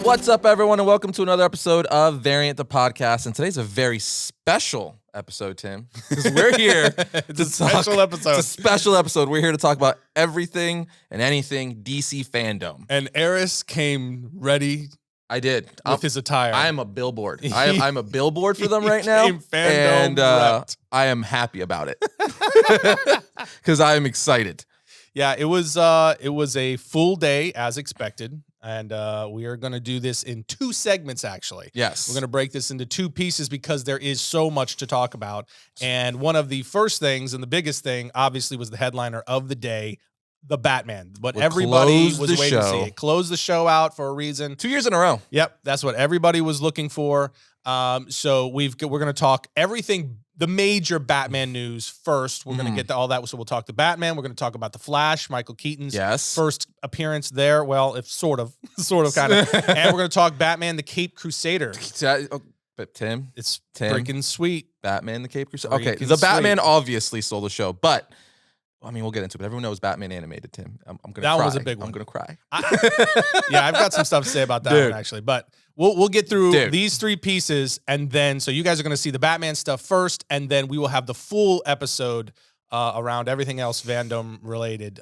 What's up, everyone, and welcome to another episode of Variant the Podcast. And today's a very special episode, Tim, because we're here It's a special episode. It's a special episode. We're here to talk about everything and anything DC Fandome. And Arris came ready I did. with his attire. I am a billboard. I'm a billboard for them right now, came fandom and wrapped. I am happy about it because I am excited. Yeah, it was a full day as expected. And we are going to do this in two segments, actually. Yes. We're going to break this into two pieces because there is so much to talk about. And one of the first things and the biggest thing, obviously, was the headliner of the day, the Batman. What everybody was waiting to see. It closed the show out for a reason. 2 years in a row. Yep, that's what everybody was looking for. So we're going to talk everything, the major Batman news first. We're going to get to all that. So we'll talk to Batman. We're going to talk about the Flash, Michael Keaton's first appearance there. Well, if sort of kind of. And we're going to talk Batman, the Cape Crusader. But Tim, It's freaking sweet. Batman, the Cape Crusader. Okay, Freaking the Batman sweet. obviously stole the show, but I mean, we'll get into it. But everyone knows Batman animated, Tim. I'm gonna That cry. one was a big one. I'm gonna cry. Yeah, I've got some stuff to say about that Dude. one, actually. But we'll get through Dude. these three pieces, and then so you guys are going to see the Batman stuff first, and then we will have the full episode around everything else Fandom related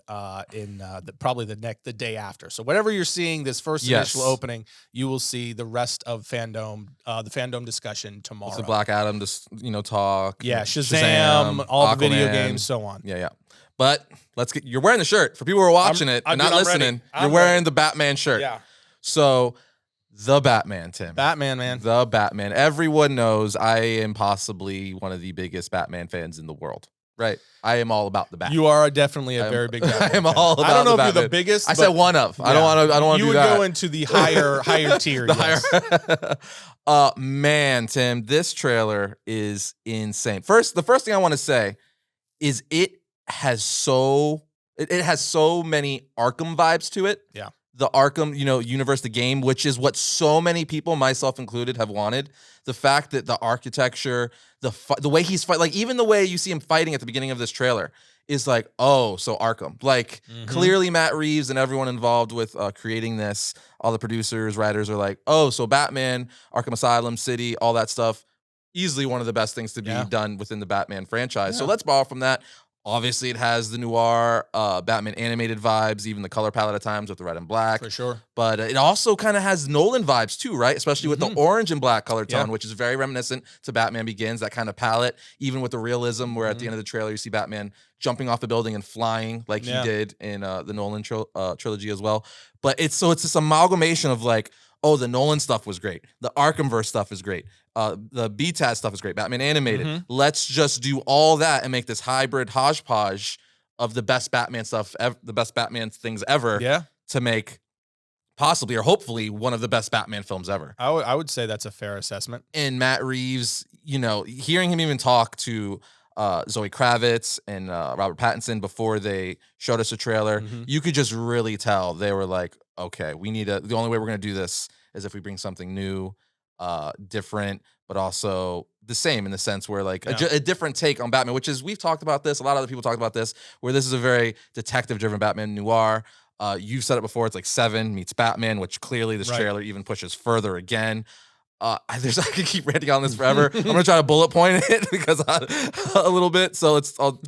in probably the day after. So whatever you're seeing this first initial opening, you will see the rest of Fandom, the Fandom discussion tomorrow. It's the Black Adam, just talk. Yeah, Shazam, all Aquaman. the video games, so on. Yeah. But you're wearing the shirt. For people who are watching it and not I'm listening, ready. you're wearing the Batman shirt. Yeah, So the Batman, Tim. Batman, man. The Batman. Everyone knows I am possibly one of the biggest Batman fans in the world. Right? I am all about the Batman. You are definitely a very big Batman I am fan. all about I don't know the if you're Batman. the biggest. I said one of. I don't want to You do would that. go into the higher tier. The higher. Man, Tim, this trailer is insane. The first thing I want to say is it has so many Arkham vibes to it. Yeah. The Arkham, universe, the game, which is what so many people, myself included, have wanted. The fact that the architecture, the way he's fighting, like even the way you see him fighting at the beginning of this trailer is like, oh, so Arkham. Like clearly Matt Reeves and everyone involved with creating this, all the producers, writers are like, oh, so Batman, Arkham Asylum, City, all that stuff, easily one of the best things to be done within the Batman franchise. So let's borrow from that. Obviously, it has the noir, Batman animated vibes, even the color palette at times with the red and black. For sure. But it also kind of has Nolan vibes too, right? Especially with the orange and black color tone, which is very reminiscent to Batman Begins, that kind of palette, even with the realism where at the end of the trailer, you see Batman jumping off the building and flying like he did in the Nolan trilogy as well. But it's this amalgamation of like, oh, the Nolan stuff was great. The Arkhamverse stuff is great. The BTAS stuff is great. Batman animated. Let's just do all that and make this hybrid hodgepodge of the best Batman stuff, the best Batman things ever. Yeah. To make possibly or hopefully one of the best Batman films ever. I would say that's a fair assessment. And Matt Reeves, hearing him even talk to Zoe Kravitz and Robert Pattinson before they showed us a trailer, you could just really tell they were like, okay, the only way we're going to do this is if we bring something new, different, but also the same in the sense where like a different take on Batman, which is, we've talked about this, a lot of other people talked about this, where this is a very detective-driven Batman noir. You've said it before, it's like Seven meets Batman, which clearly this trailer even pushes further again. I could keep ranting on this forever. I'm gonna try to bullet point it because a little bit. So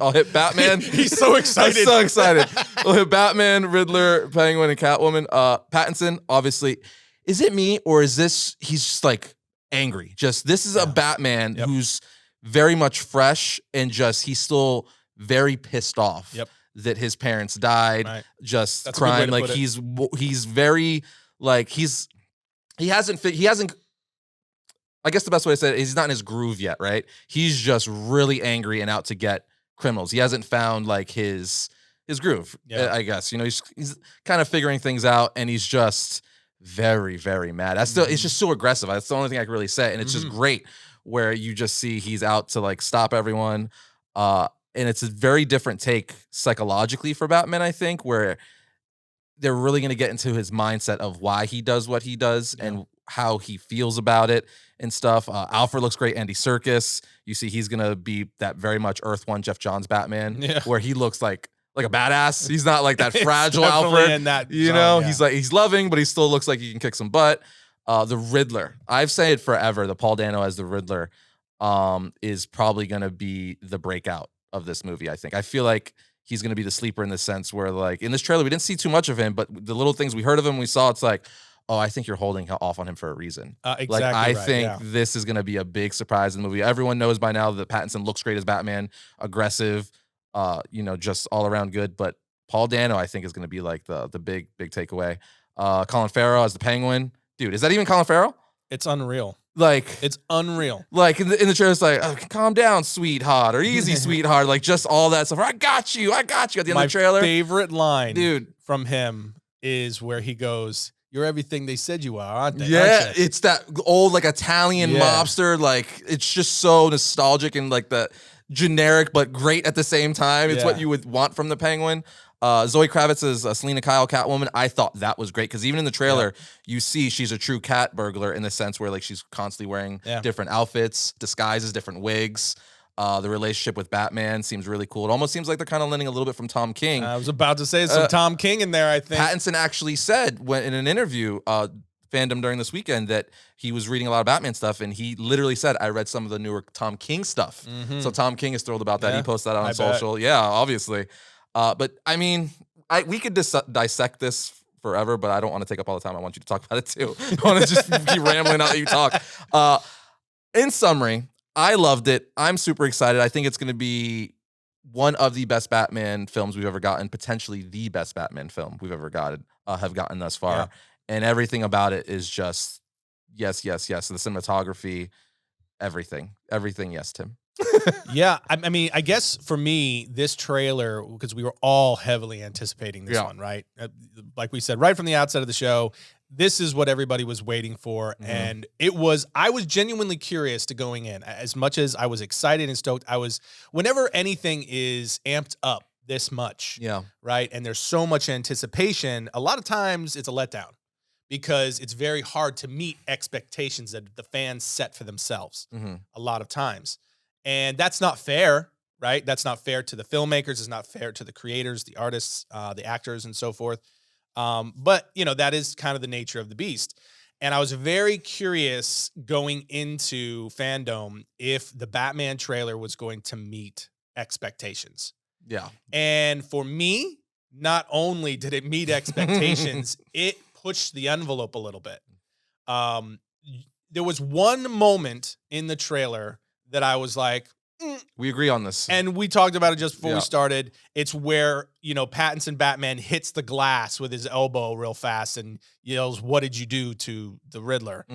I'll hit Batman. He's so excited. I'm so excited. We'll hit Batman, Riddler, Penguin, and Catwoman. Pattinson, obviously. Is it me or is this? He's just like angry. This is a Batman who's very much fresh and he's still very pissed off that his parents died. Right. Just That's crying. Like he's very like he hasn't. I guess the best way to say it is he's not in his groove yet, right? He's just really angry and out to get criminals. He hasn't found like his groove, I guess. He's kind of figuring things out, and he's just very, very mad. It's just so aggressive. That's the only thing I can really say. And it's just great where you just see he's out to like stop everyone. And it's a very different take psychologically for Batman, I think, where they're really going to get into his mindset of why he does what he does and how he feels about it and stuff. Alfred looks great. Andy Serkis, you see he's going to be that very much Earth One Jeff Johns Batman, where he looks like a badass. He's not like that fragile Alfred. In that he's loving, but he still looks like he can kick some butt. The Riddler. I've said it forever. The Paul Dano as the Riddler is probably going to be the breakout of this movie. I think. I feel like he's going to be the sleeper in the sense where, like, in this trailer, we didn't see too much of him, but the little things we heard of him, we saw, it's like, oh, I think you're holding off on him for a reason. Exactly. Like, I right, think yeah. this is going to be a big surprise in the movie. Everyone knows by now that Pattinson looks great as Batman, aggressive, just all around good. But Paul Dano, I think, is going to be like the big takeaway. Colin Farrell as the Penguin. Dude, is that even Colin Farrell? It's unreal. Like, It's unreal. like in the trailer, it's like, oh, calm down, sweetheart, or easy, sweetheart. Like, just all that stuff. I got you. At the end of the trailer. My favorite line, dude, from him is where he goes, "You're everything they said you are, aren't they?" Yeah, aren't you?" it's that old, like, Italian mobster. Like, it's just so nostalgic and, like, the generic but great at the same time. It's what you would want from the Penguin. Zoe Kravitz as Selena Kyle, Catwoman. I thought that was great because even in the trailer, you see she's a true cat burglar in the sense where, like, she's constantly wearing different outfits, disguises, different wigs. The relationship with Batman seems really cool. It almost seems like they're kind of learning a little bit from Tom King. I was about to say some Tom King in there, I think. Pattinson actually said in an interview, Fandom during this weekend, that he was reading a lot of Batman stuff, and he literally said, I read some of the newer Tom King stuff. So Tom King is thrilled about that. He posted that on social. Yeah, obviously. But I mean, we could dissect this forever, but I don't want to take up all the time. I want you to talk about it too. I want to just keep rambling out that you talk. In summary, I loved it. I'm super excited. I think it's going to be one of the best Batman films we've ever gotten, potentially the best Batman film we've ever have gotten thus far. Yeah. And everything about it is just yes. The cinematography, everything, yes, Tim. Yeah, I mean, I guess for me, this trailer, because we were all heavily anticipating this one, right? Like we said, right from the outset of the show, this is what everybody was waiting for. And I was genuinely curious to going in. As much as I was excited and stoked, whenever anything is amped up this much, right? And there's so much anticipation, a lot of times it's a letdown because it's very hard to meet expectations that the fans set for themselves a lot of times. And that's not fair, right? That's not fair to the filmmakers. It's not fair to the creators, the artists, the actors, and so forth. But, that is kind of the nature of the beast. And I was very curious going into Fandome if the Batman trailer was going to meet expectations. Yeah. And for me, not only did it meet expectations, it pushed the envelope a little bit. There was one moment in the trailer that I was like, we agree on this. And we talked about it just before we started. It's where, Pattinson Batman hits the glass with his elbow real fast and yells, "What did you do to the Riddler?"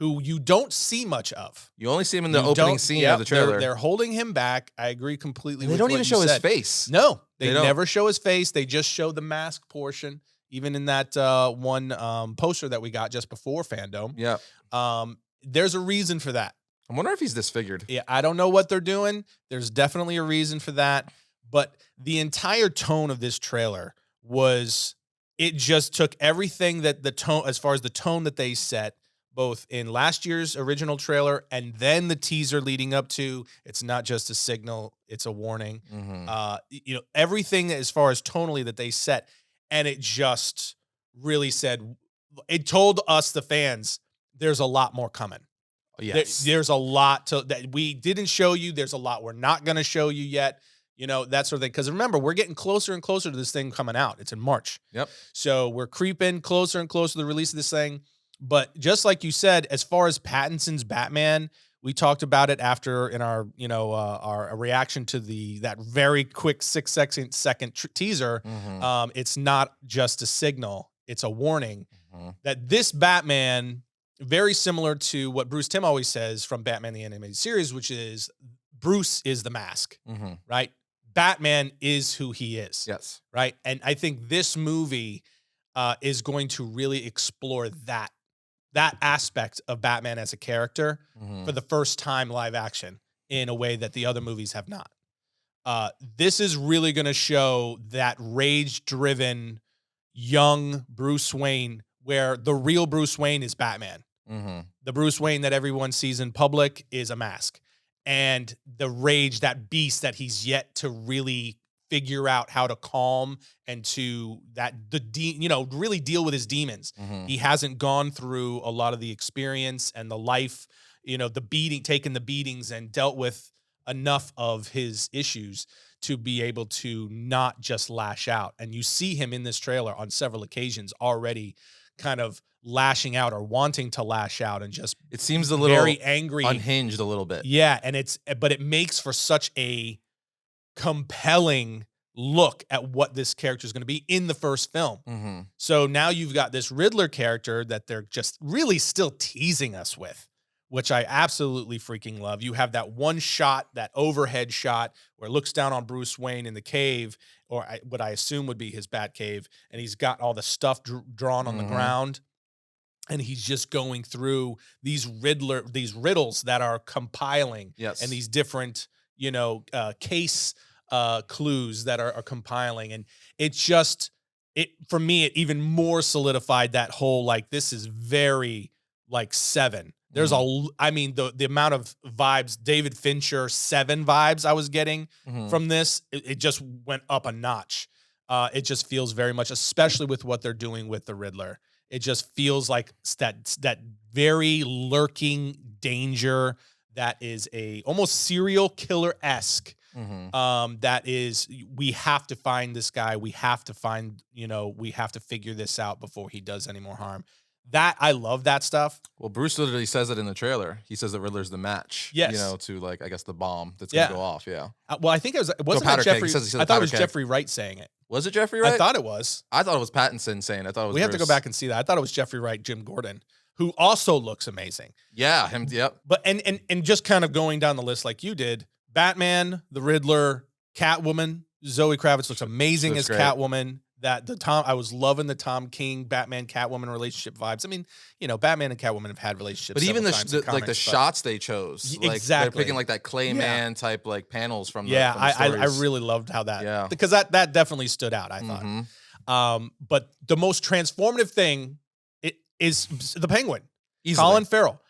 Who you don't see much of. You only see him in the opening scene of the trailer. They're holding him back. I agree completely with They don't what even you show said. his face. No, they never show his face. They just show the mask portion, even in that one poster that we got just before Fandome. Yeah. There's a reason for that. I wonder if he's disfigured. Yeah, I don't know what they're doing. There's definitely a reason for that. But the entire tone of this trailer it just took everything that the tone, as far as the tone that they set, both in last year's original trailer and then the teaser leading up to, it's not just a signal, it's a warning. Everything as far as tonally that they set, and it just really it told us, the fans, there's a lot more coming. Yes. There's a lot that we didn't show you. There's a lot we're not going to show you yet. That sort of thing. Because remember, we're getting closer and closer to this thing coming out. It's in March. Yep. So we're creeping closer and closer to the release of this thing. But just like you said, as far as Pattinson's Batman, we talked about it after in our our reaction to that very quick 6-second teaser. It's not just a signal; it's a warning that this Batman, very similar to what Bruce Timm always says from Batman the Animated Series, which is Bruce is the mask, right? Batman is who he is. Yes. Right? And I think this movie is going to really explore that aspect of Batman as a character for the first time live action in a way that the other movies have not. This is really going to show that rage-driven young Bruce Wayne, where the real Bruce Wayne is Batman. The Bruce Wayne that everyone sees in public is a mask. And the rage, that beast that he's yet to really figure out how to calm and to really deal with his demons. He hasn't gone through a lot of the experience and the life, taking the beatings and dealt with enough of his issues to be able to not just lash out. And you see him in this trailer on several occasions already kind of lashing out or wanting to lash out and just It seems a little very angry, unhinged a little bit. yeah, and but it makes for such a compelling look at what this character is going to be in the first film. So now you've got this Riddler character that they're just really still teasing us with, which I absolutely freaking love. You have that one shot, that overhead shot where it looks down on Bruce Wayne in the cave, or what I assume would be his bat cave, and he's got all the stuff drawn on the ground. And he's just going through these riddles that are compiling, Yes. and these different, case clues that are compiling. And for me, it even more solidified that whole, like, this is very like Seven. There's the amount of vibes, David Fincher 7 vibes I was getting from this, it just went up a notch. It just feels very much, especially with what they're doing with the Riddler. It just feels like that very lurking danger that is a almost serial killer-esque. That is, we have to find this guy. We have to figure this out before he does any more harm. That, I love that stuff. Well, Bruce literally says it in the trailer. He says that Riddler's the match. Yes. To, like, I guess the bomb that's going to go off. Yeah. Well, I think it wasn't powder that keg. Jeffrey. He says I thought it was powder keg. Jeffrey Wright saying it. Was it Jeffrey Wright? I thought it was. I thought it was Pattinson saying it. I thought it was We have to Bruce. go back and see that. I thought it was Jeffrey Wright, Jim Gordon, who also looks amazing. Yeah, him. Yep. But and just kind of going down the list like you did, Batman, the Riddler, Catwoman, Zoe Kravitz looks amazing as great. Catwoman. I was loving the Tom King Batman Catwoman relationship vibes. I mean, Batman and Catwoman have had relationships. But even several times in comics, shots they chose, like Exactly. they're picking like that Clayman type like panels from the I stories. really loved how that. Yeah. Because that definitely stood out, I thought. But the most transformative thing is the Penguin, Easily. Colin Farrell.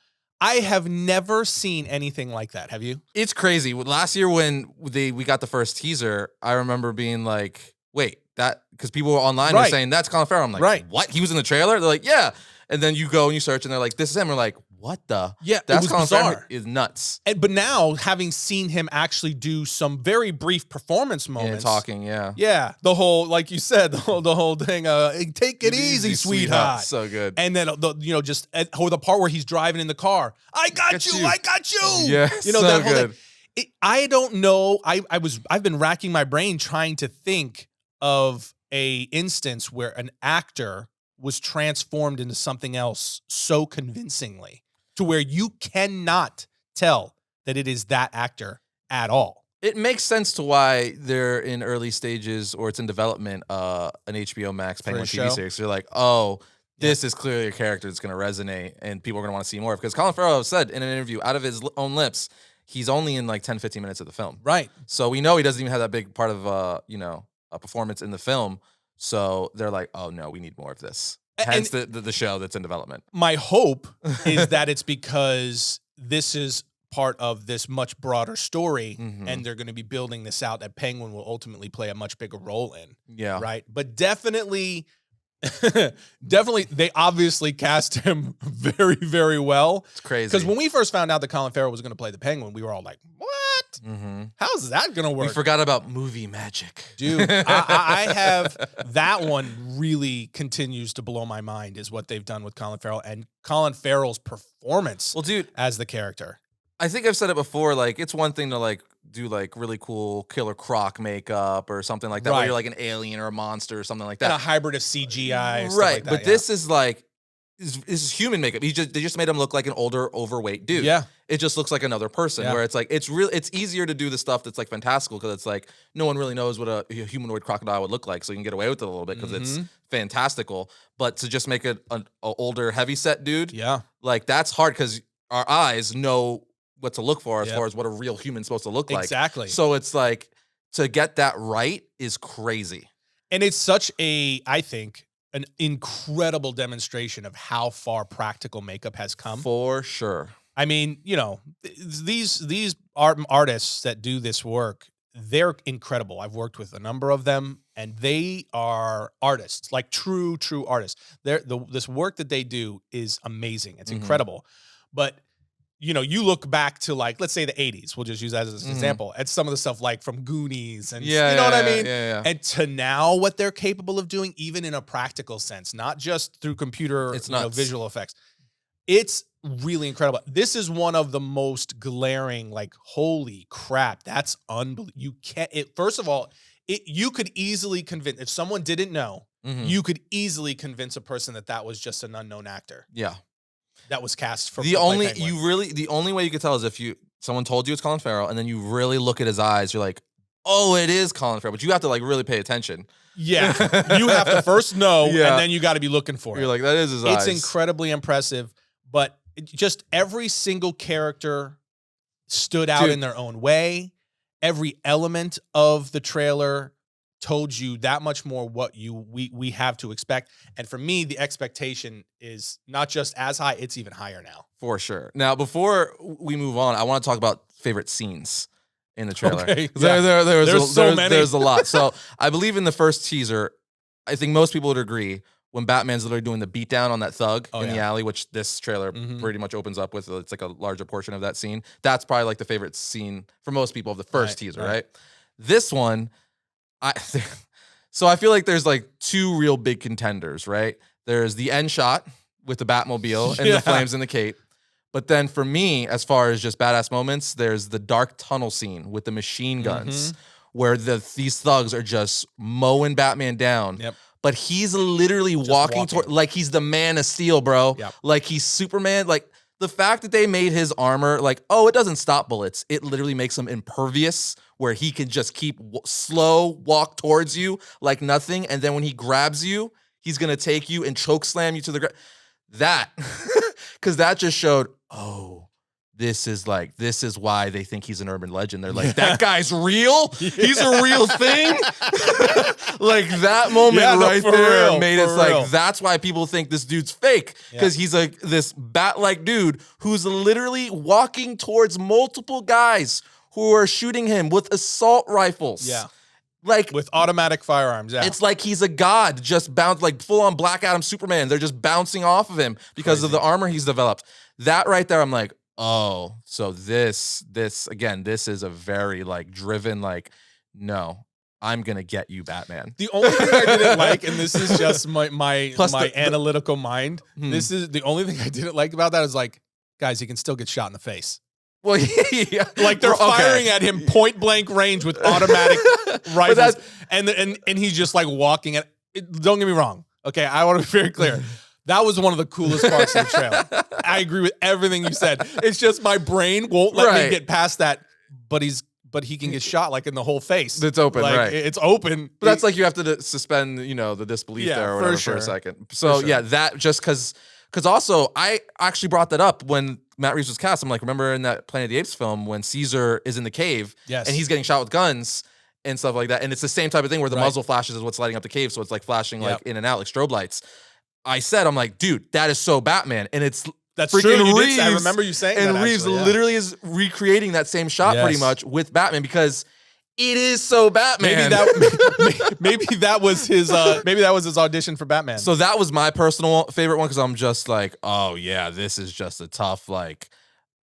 I have never seen anything like that. Have you? It's crazy. Last year when we got the first teaser, I remember being like, "Wait, that," because people were online were saying that's Colin Farrell. I'm like, "What? He was in the trailer?" They're like, "Yeah." And then you go and you search, and they're like, "This is him." We're like, "What the?" Yeah, that's it was Colin bizarre. Farrell. Is nuts. But now, having seen him actually do some very brief performance moments, talking, the whole, like you said, the whole thing. Take it easy, sweetheart. So good. And then the part where he's driving in the car. I got you. Yeah, so that whole good. thing. I don't know. I've been racking my brain trying to think of a instance where an actor was transformed into something else so convincingly to where you cannot tell that it is that actor at all. It makes sense to why they're in early stages or it's in development, an HBO Max Penguin TV series. So you're like, oh, this is clearly a character that's going to resonate and people are going to want to see more of. Because Colin Farrell said in an interview out of his own lips, he's only in like 10, 15 minutes of the film. Right. So we know he doesn't even have that big part of, a performance in the film. So they're like, oh, no, we need more of this. Hence the show that's in development. My hope is that it's because this is part of this much broader story and they're going to be building this out that Penguin will ultimately play a much bigger role in. Yeah. Right. But definitely, they obviously cast him very, very well. It's crazy. Because when we first found out that Colin Farrell was going to play the Penguin, we were all like, what? How's that going to work? We forgot about movie magic. Dude, I have that one really continues to blow my mind is what they've done with Colin Farrell and Colin Farrell's performance as the character. I think I've said it before, like it's one thing to like do like really cool Killer Croc makeup or something like that where you're like an alien or a monster or something like that. And a hybrid of CGI. And right. Stuff like that, but this is like this is human makeup. They just made him look like an older, overweight dude. Yeah. It just looks like another person where it's like it's easier to do the stuff that's like fantastical because it's like no one really knows what a humanoid crocodile would look like, so you can get away with it a little bit because it's fantastical. But to just make it an older, heavyset dude, like that's hard because our eyes know what to look for as far as what a real human's supposed to look like. Exactly. So it's like to get that right is crazy. And it's such I think, an incredible demonstration of how far practical makeup has come. For sure. I mean, these artists that do this work, they're incredible. I've worked with a number of them, and they are artists, like true artists. This work that they do is amazing. It's incredible. But you look back to, like, let's say the 80s. We'll just use that as an example. At some of the stuff like from Goonies and you know what I mean? Yeah. And to now what they're capable of doing, even in a practical sense, not just through computer visual effects. It's really incredible. This is one of the most glaring, like, holy crap, that's unbelievable. You can't, first of all, you could easily convince, if someone didn't know, you could easily convince a person that was just an unknown actor. Yeah. That was cast for the only way you could tell is if someone told you it's Colin Farrell, and then you really look at his eyes, you're like, oh, it is Colin Farrell, but you have to, like, really pay attention. Yeah, you have to first know, and then you got to be looking for it. You're like, that is his eyes. It's incredibly impressive, but just every single character stood out in their own way. Every element of the trailer told you that much more what we have to expect. And for me, the expectation is not just as high, it's even higher now. For sure. Now, before we move on, I want to talk about favorite scenes in the trailer. Okay. There's a lot. So I believe in the first teaser, I think most people would agree, when Batman's literally doing the beatdown on that thug in the alley, which this trailer pretty much opens up with, it's like a larger portion of that scene. That's probably like the favorite scene for most people of the first teaser, right? This one, so I feel like there's like two real big contenders, right? There's the end shot with the Batmobile and the flames in the cape. But then for me, as far as just badass moments, there's the dark tunnel scene with the machine guns where these thugs are just mowing Batman down. Yep. But he's literally walking toward, like he's the Man of Steel, bro. Yep. Like he's Superman. Like the fact that they made his armor, like, oh, it doesn't stop bullets. It literally makes him impervious, where he can just keep slow walk towards you like nothing. And then when he grabs you, he's going to take you and choke slam you to the ground. That, because that just showed, oh, this is why they think he's an urban legend. They're like, that guy's real? He's a real thing? Like that moment there made it like, that's why people think this dude's fake. Because he's like this bat-like dude who's literally walking towards multiple guys who are shooting him with assault rifles. Yeah. Like with automatic firearms. Yeah. It's like he's a god, just bounce, like full on Black Adam Superman. They're just bouncing off of him because of the armor he's developed. That right there, I'm like, oh, so this again, this is a very like driven, like, no, I'm gonna get you, Batman. The only thing I didn't like, and this is just my analytical mind, this is the only thing I didn't like about that is like, guys, he can still get shot in the face. Well, yeah. Like they're firing at him point blank range with automatic rifles, and he's just like walking at. Don't get me wrong, okay? I want to be very clear. That was one of the coolest parts of the trailer. I agree with everything you said. It's just my brain won't let me get past that. But he can get shot like in the whole face. It's open, like, right? It's open. But that's like you have to suspend, the disbelief there or whatever for a second. So yeah, that just because also I actually brought that up when Matt Reeves was cast. I'm like, remember in that Planet of the Apes film when Caesar is in the cave and he's getting shot with guns and stuff like that, and it's the same type of thing where the muzzle flashes is what's lighting up the cave, so it's like flashing like in and out like strobe lights. I said, I'm like, dude, that is so Batman, and it's that's freaking true. Reeves. I remember you saying and that. Reeves literally is recreating that same shot pretty much with Batman because it is so Batman. Maybe that was his audition for Batman. So that was my personal favorite one because I'm just like, oh yeah, this is just a tough like,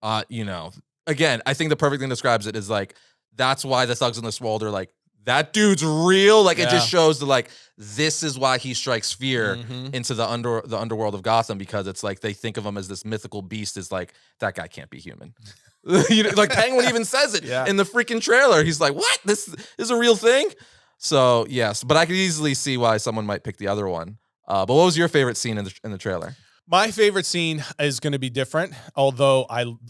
again, I think the perfect thing describes it is like that's why the thugs in this world are like, that dude's real. Like it just shows that like this is why he strikes fear into the underworld of Gotham, because it's like they think of him as this mythical beast. Is like that guy can't be human. Like Penguin even says it in the freaking trailer. He's like, what? This is a real thing? So yes, but I could easily see why someone might pick the other one. But what was your favorite scene in the trailer? My favorite scene is going to be different, although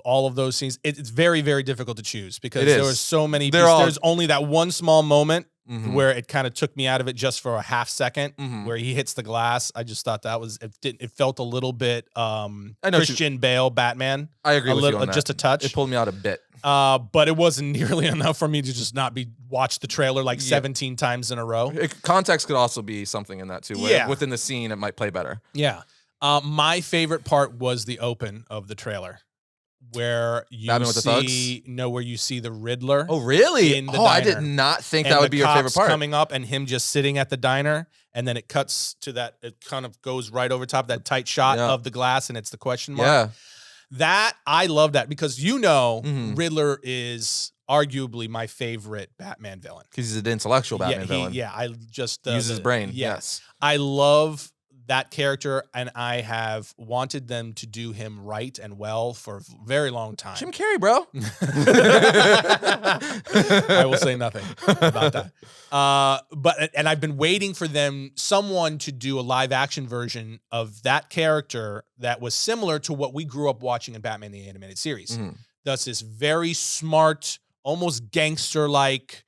all of those scenes, it's very, very difficult to choose because there were so many. There's only that one small moment where it kind of took me out of it just for a half second where he hits the glass. I just thought that was, it felt a little bit Christian Bale Batman. I agree with you on that. Just a touch. It pulled me out a bit. But it wasn't nearly enough for me to just not watch the trailer like 17 times in a row. Context could also be something in that too. Within the scene, it might play better. Yeah. My favorite part was the open of the trailer where you Batman with the thugs? where you see the Riddler. Oh, really? In the I did diner. not think And that would the be your favorite cops part. coming up and him just sitting at the diner, and then it cuts to that. It kind of goes right over top that tight shot Yeah. of the glass, and it's the question mark. Yeah. That I love that because Mhm. Riddler is arguably my favorite Batman villain. Because he's an intellectual Batman villain. Yeah, I just Uses his brain. Yeah, Yes. I love that character, and I have wanted them to do him right and well for a very long time. Jim Carrey, bro. I will say nothing about that. And I've been waiting for someone to do a live action version of that character that was similar to what we grew up watching in Batman the Animated Series. Mhm. That's this very smart, almost gangster-like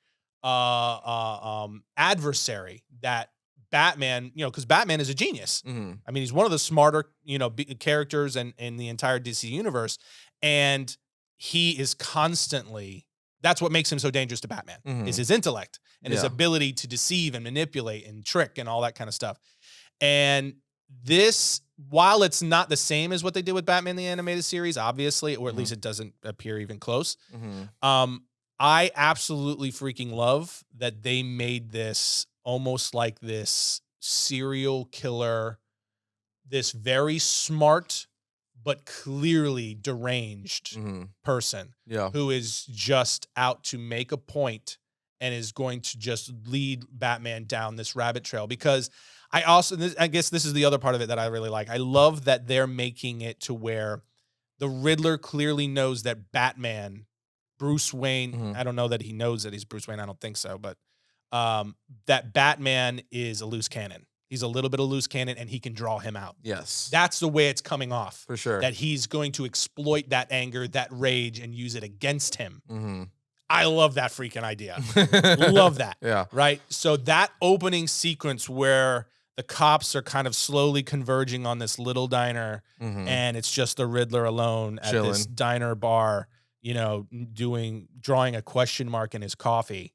adversary that Batman, because Batman is a genius. Mhm. I mean, he's one of the smarter, characters in the entire DC universe. And he is constantly, that's what makes him so dangerous to Batman, Mhm. is his intellect and his Yeah. ability to deceive and manipulate and trick and all that kind of stuff. And this, while it's not the same as what they did with Batman the Animated Series, obviously, or at least it doesn't appear even close, Mhm. I absolutely freaking love that they made this almost like this serial killer, this very smart but clearly deranged Mhm. person Yeah. who is just out to make a point and is going to just lead Batman down this rabbit trail. Because I guess this is the other part of it that I really like. I love that they're making it to where the Riddler clearly knows that Batman, Bruce Wayne, Mhm. I don't know that he knows that he's Bruce Wayne. I don't think so, but that Batman is a loose cannon. He's a little bit of loose cannon, and he can draw him out. Yes. That's the way it's coming off. For sure. That he's going to exploit that anger, that rage, and use it against him. Mm-hmm. I love that freaking idea. Love that. Yeah. Right? So that opening sequence where the cops are kind of slowly converging on this little diner, Mhm. and it's just the Riddler alone at this Chilling. diner bar, drawing a question mark in his coffee,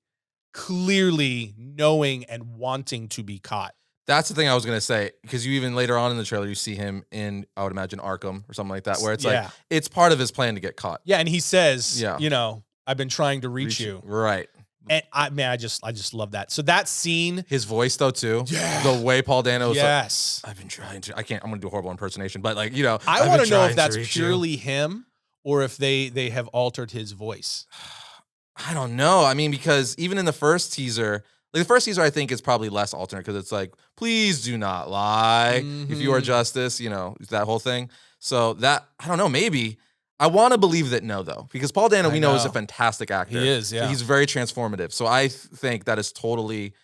clearly knowing and wanting to be caught. That's the thing I was going to say, because you even later on in the trailer, you see him in, I would imagine, Arkham or something like that, where it's like, it's part of his plan to get caught. Yeah, and he says, Yeah. I've been trying to reach you. Right. And I just love that. So that scene. His voice, though, too. Yeah. The way Paul Dano's Yes. like, I've been trying to, I'm going to do a horrible impersonation, but like, I want to know if that's purely him or if they have altered his voice. I don't know. I mean, because even in the first teaser, I think is probably less alternate because it's like, please do not lie. If you are justice, that whole thing. So that, I don't know, maybe. I want to believe that no, though, because Paul Dano, we know, is a fantastic actor. He is, yeah. So he's very transformative. So I think that is totally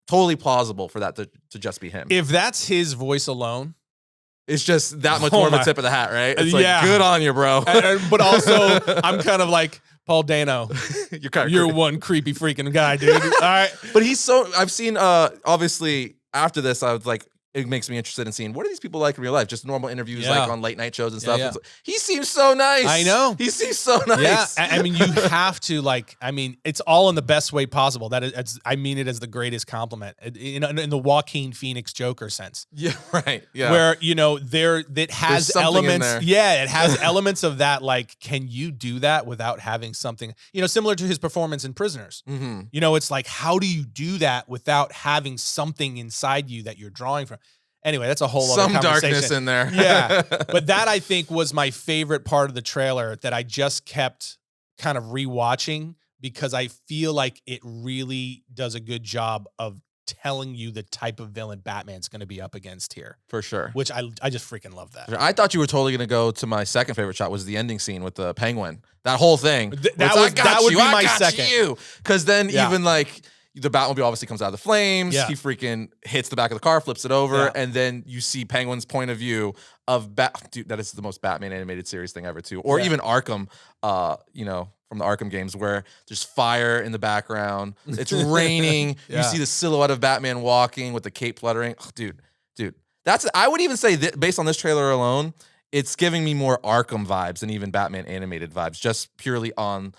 plausible for that to just be him. If that's his voice alone. It's just that much more of a tip of the hat, right? It's like, good on you, bro. But also, I'm kind of like, Paul Dano, you're one creepy freaking guy, dude. All right. But I've seen, obviously, after this, I was like, it makes me interested in seeing what are these people like in real life? Just normal interviews, like on late night shows and stuff. Yeah. It's like, he seems so nice. I know. He seems so nice. Yeah. I mean, you have to it's all in the best way possible. I mean it as the greatest compliment in the Joaquin Phoenix Joker sense. Yeah. Right. Yeah. Where, it has elements. It has elements of that. Like, can you do that without having something, similar to his performance in Prisoners? Mm-hmm. It's like, how do you do that without having something inside you that you're drawing from? Anyway, that's a whole other conversation. Some darkness in there. Yeah. But that, I think, was my favorite part of the trailer that I just kept kind of rewatching because I feel like it really does a good job of telling you the type of villain Batman's going to be up against here. For sure. Which I just freaking love that. I thought you were totally going to go to my second favorite shot was the ending scene with the penguin. That whole thing. That would be my second. Because then even like, the Batmobile obviously comes out of the flames. Yeah. He freaking hits the back of the car, flips it over, and then you see Penguin's point of view of dude, that is the most Batman animated series thing ever, too. Or even Arkham, from the Arkham games, where there's fire in the background. It's raining. You see the silhouette of Batman walking with the cape fluttering. Oh, dude, I would even say that based on this trailer alone, it's giving me more Arkham vibes than even Batman animated vibes, just purely on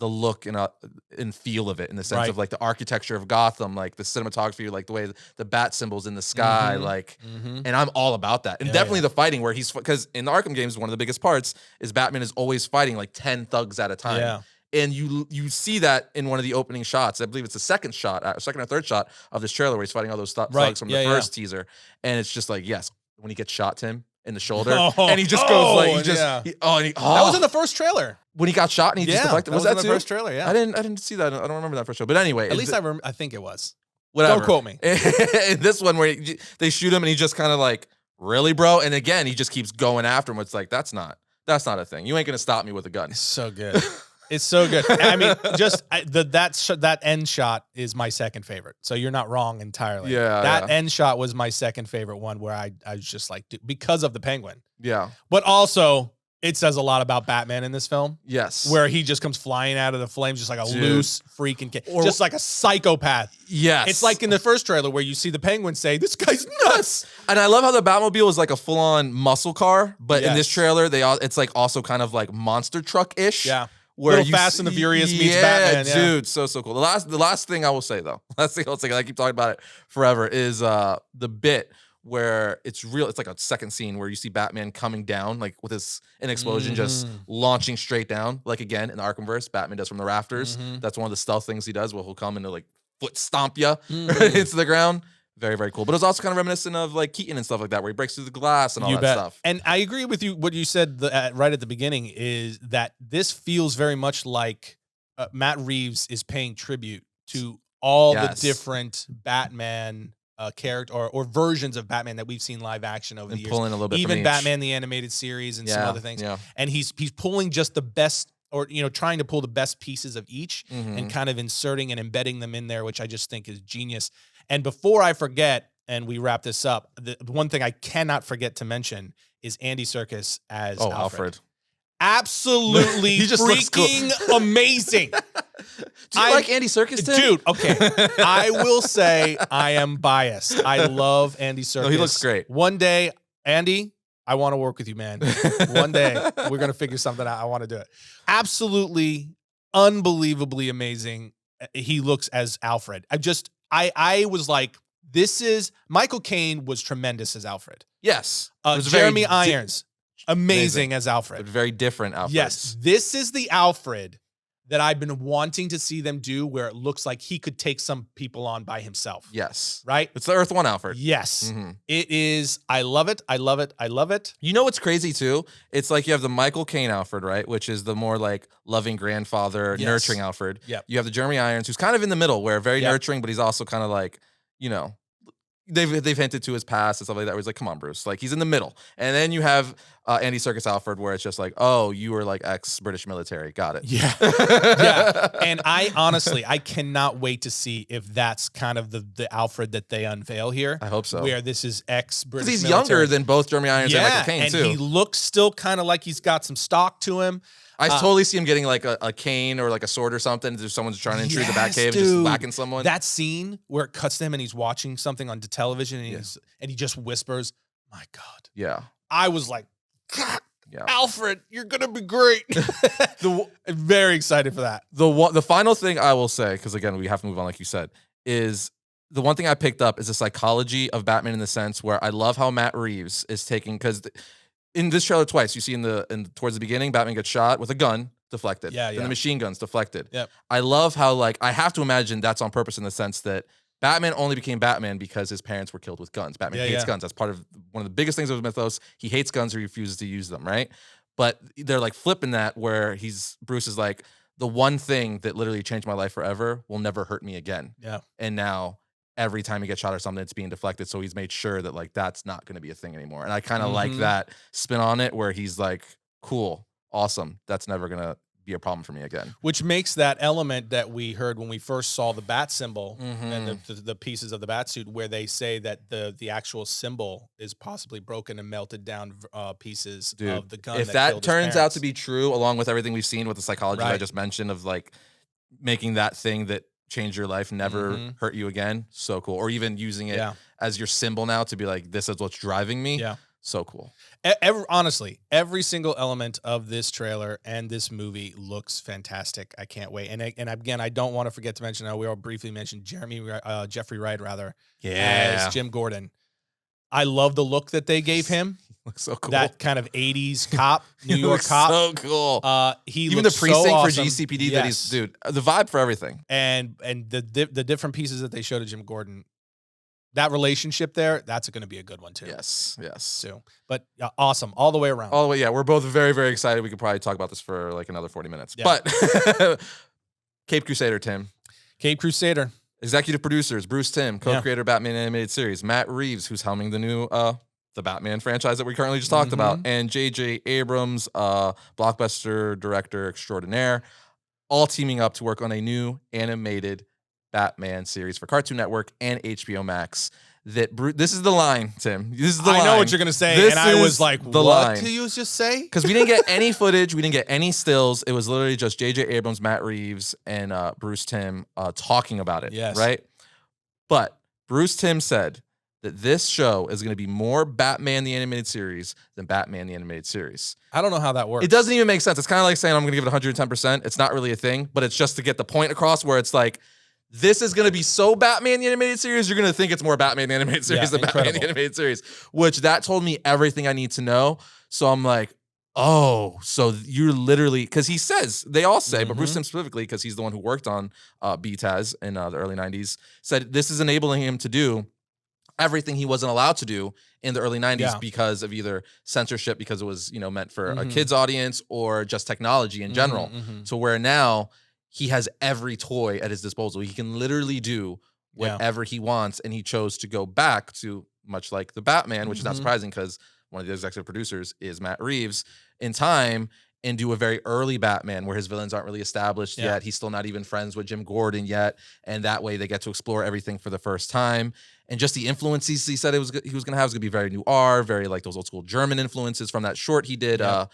look and feel of it, in the sense Right. of like the architecture of Gotham, like the cinematography, like the way the bat symbols in the sky, like, and I'm all about that. And definitely the fighting, where because in the Arkham games, one of the biggest parts is Batman is always fighting like 10 thugs at a time. Yeah. And you see that in one of the opening shots. I believe it's the second or third shot of this trailer, where he's fighting all those thugs from the first teaser. And it's just like, yes, when he gets shot, Tim, in the shoulder, and he just goes like, that was in the first trailer when he got shot and he just deflected. Was that in the too? first trailer? Yeah, I didn't see that. I don't remember that first show. But anyway, at least I think it was. Whatever. Don't quote me. In this one, where they shoot him and he just kind of like, really, bro? And again, he just keeps going after him. It's like, that's not a thing. You ain't gonna stop me with a gun. It's so good. It's so good. I mean, just that end shot is my second favorite. So you're not wrong entirely. Yeah, that end shot was my second favorite one, where I was just like, dude, because of the Penguin. Yeah. But also, it says a lot about Batman in this film. Yes. Where he just comes flying out of the flames, just like a loose freaking kid, just like a psychopath. Yes. It's like in the first trailer where you see the Penguin say, "This guy's nuts." And I love how the Batmobile is like a full-on muscle car, but in this trailer, it's like also kind of like monster truck-ish. Yeah. Where Little Fast and the Furious meets Batman. Yeah, dude, so cool. The last thing I will say, though, last thing I'll say, 'cause I keep talking about it forever, is the bit where it's like a second scene where you see Batman coming down, like with an explosion just launching straight down, like again in the Arkhamverse, Batman does from the rafters. That's one of the stealth things he does, where he'll come and like foot stomp you into the ground. Very, very cool. But it was also kind of reminiscent of like Keaton and stuff like that, where he breaks through the glass and all that stuff. And I agree with you. What you said right at the beginning is that this feels very much like Matt Reeves is paying tribute to all the different Batman character or versions of Batman that we've seen live action over the years. Pulling a little bit even from Batman the Animated Series and some other things. Yeah. And he's pulling just the best, or trying to pull the best pieces of each and kind of inserting and embedding them in there, which I just think is genius. And before I forget, and we wrap this up, the one thing I cannot forget to mention is Andy Serkis as Alfred. Absolutely he just freaking amazing. Do you like Andy Serkis, Tim? Dude, okay. I will say I am biased. I love Andy Serkis. No, he looks great. One day, Andy, I want to work with you, man. One day, we're going to figure something out. I want to do it. Absolutely, unbelievably amazing. He looks as Alfred. I was like, Michael Caine was tremendous as Alfred. Yes. Jeremy Irons, amazing as Alfred. But very different Alfred. Yes. This is the Alfred that I've been wanting to see them do, where it looks like he could take some people on by himself. Yes. Right? It's the Earth 1 Alfred. Yes. It is. I love it. I love it. I love it. You know what's crazy too? It's like you have the Michael Caine Alfred, right? Which is the more like loving grandfather, nurturing Alfred. Yep. You have the Jeremy Irons, who's kind of in the middle, where very nurturing, but he's also kind of like, they've hinted to his past and stuff like that, where he's like, come on, Bruce. Like, he's in the middle. And then you have Andy Serkis Alfred, where it's just like, oh, you were like ex-British military. Got it. Yeah. Yeah. And I cannot wait to see if that's kind of the Alfred that they unveil here. I hope so. Where this is ex-British Because he's military. younger than both Jeremy Irons and Michael Caine, and too. he looks still kind of like he's got some stock to him. I totally see him getting like a cane or like a sword or something. If someone's trying to intrude the Batcave and just whacking someone. That scene where it cuts to him and he's watching something on the television and he just whispers, "My God." Yeah. I was like, God, Alfred, you're gonna be great. I'm very excited for that. The final thing I will say, because again we have to move on, like you said, is the one thing I picked up is the psychology of Batman, in the sense where I love how Matt Reeves is taking, because in this trailer twice, you see towards the beginning, Batman gets shot with a gun, deflected. Yeah, Then the machine gun's deflected. Yep. I love how, like, I have to imagine that's on purpose, in the sense that Batman only became Batman because his parents were killed with guns. Batman hates guns. That's part of one of the biggest things of his mythos. He hates guns, or he refuses to use them, right? But they're like flipping that, where Bruce is like, the one thing that literally changed my life forever will never hurt me again. Yeah. And now every time he gets shot or something, it's being deflected. So he's made sure that like that's not going to be a thing anymore. And I kind of like that spin on it, where he's like, cool, awesome. That's never going to be a problem for me again. Which makes that element that we heard when we first saw the bat symbol and the pieces of the bat suit, where they say that the actual symbol is possibly broken and melted down pieces of the gun. If that turns out to be true, along with everything we've seen with the psychology I just mentioned, of like making that thing that change your life never hurt you again, so cool. Or even using it as your symbol now to be like, this is what's driving me. Yeah. So cool. Honestly, every single element of this trailer and this movie looks fantastic. I can't wait. And again, I don't want to forget to mention, we all briefly mentioned Jeffrey Wright, rather, as Jim Gordon. I love the look that they gave him. Looks so cool. That kind of 80s cop, New He York looks cop. so cool. He even the looks precinct so for awesome. GCPD Yes. that he's, dude, the vibe for everything. And the different pieces that they showed of Jim Gordon, that relationship there, that's going to be a good one too. Yes. So, but awesome all the way around. All the way, yeah. We're both very, very excited. We could probably talk about this for like another 40 minutes. Yeah. But Cape Crusader, Tim. Cape Crusader. Executive producers, Bruce Timm, co-creator Batman animated series, Matt Reeves, who's helming the new the Batman franchise that we currently just talked about, and J.J. Abrams, blockbuster director extraordinaire, all teaming up to work on a new animated Batman series for Cartoon Network and HBO Max. This is the line, Tim. This is the line. I know what you're gonna say, This and I was is like, the "What line. do you just say?" Because we didn't get any footage, we didn't get any stills. It was literally just J.J. Abrams, Matt Reeves, and Bruce Timm talking about it. Yes. Right? But Bruce Timm said that this show is going to be more Batman the Animated Series than Batman the Animated Series. I don't know how that works. It doesn't even make sense. It's kind of like saying I'm going to give it 110%. It's not really a thing, but it's just to get the point across where it's like, this is going to be so Batman the Animated Series, you're going to think it's more Batman the Animated Series than Batman the Animated Series, which that told me everything I need to know. So I'm like, oh, so you're literally, because he says, they all say, but Bruce Timm specifically, because he's the one who worked on BTAS in the early 90s, said this is enabling him to do everything he wasn't allowed to do in the early 90s because of either censorship, because it was, meant for a kid's audience, or just technology in general. So where now he has every toy at his disposal. He can literally do whatever he wants, and he chose to go back to, much like the Batman, which is not surprising because one of the executive producers is Matt Reeves, in time, and do a very early Batman where his villains aren't really established yet. He's still not even friends with Jim Gordon yet. And that way they get to explore everything for the first time. And just the influences he said he was going to have is going to be very noir, very like those old school German influences from that short he did a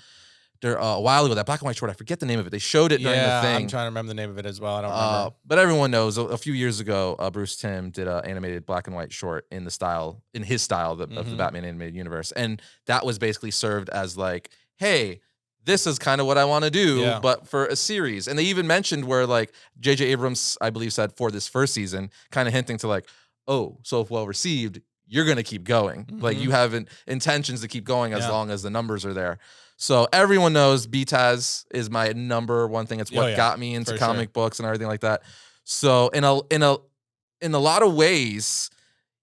while ago, that black and white short. I forget the name of it. They showed it during the thing. I'm trying to remember the name of it as well. I don't remember. But everyone knows a few years ago, Bruce Timm did an animated black and white short in his style of the Batman animated universe. And that was basically served as like, hey, this is kind of what I want to do, but for a series. And they even mentioned where like J.J. Abrams, I believe, said for this first season, kind of hinting to like, oh, so if well received, you're going to keep going. Like you have intentions to keep going as long as the numbers are there. So everyone knows BTAS is my number one thing. It's what got me into comic books and everything like that. So in a lot of ways,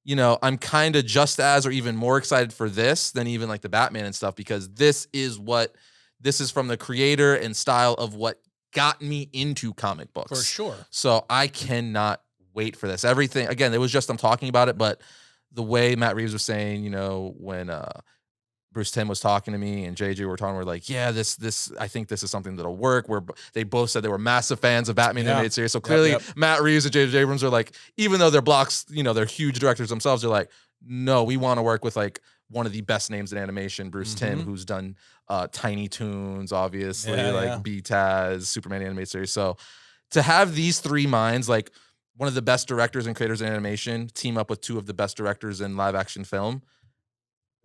I'm kind of just as or even more excited for this than even like the Batman and stuff, because this is from the creator and style of what got me into comic books. For sure. So I cannot wait for this. Everything, again, it was just I'm talking about it, but the way Matt Reeves was saying, when Bruce Timm was talking to me and JJ were talking, we're like, yeah, this I think this is something that'll work. Where they both said they were massive fans of Batman animated series. So clearly Matt Reeves and JJ Abrams are like, even though they're blocks, they're huge directors themselves, they're like, no, we want to work with like one of the best names in animation, Bruce Timm, who's done Tiny Toons, obviously, BTAS, Superman animated series. So to have these three minds, like one of the best directors and creators in animation, team up with two of the best directors in live action film,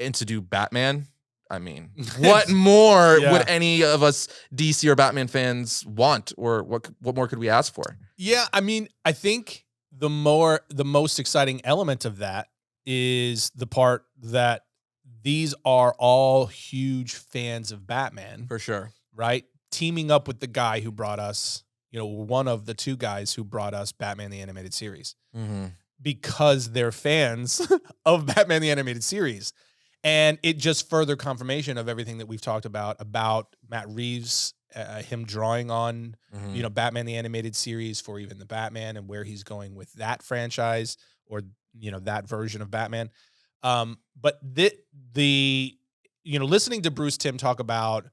and to do Batman, I mean, what more would any of us DC or Batman fans want, or what more could we ask for? Yeah, I mean, I think the most exciting element of that is the part that these are all huge fans of Batman. For sure. Right? Teaming up with the guy who brought us, one of the two guys who brought us Batman the Animated Series. Because they're fans of Batman the Animated Series. And it just further confirmation of everything that we've talked about Matt Reeves, him drawing on, Batman the Animated Series for even the Batman and where he's going with that franchise or, that version of Batman. But listening to Bruce Timm talk about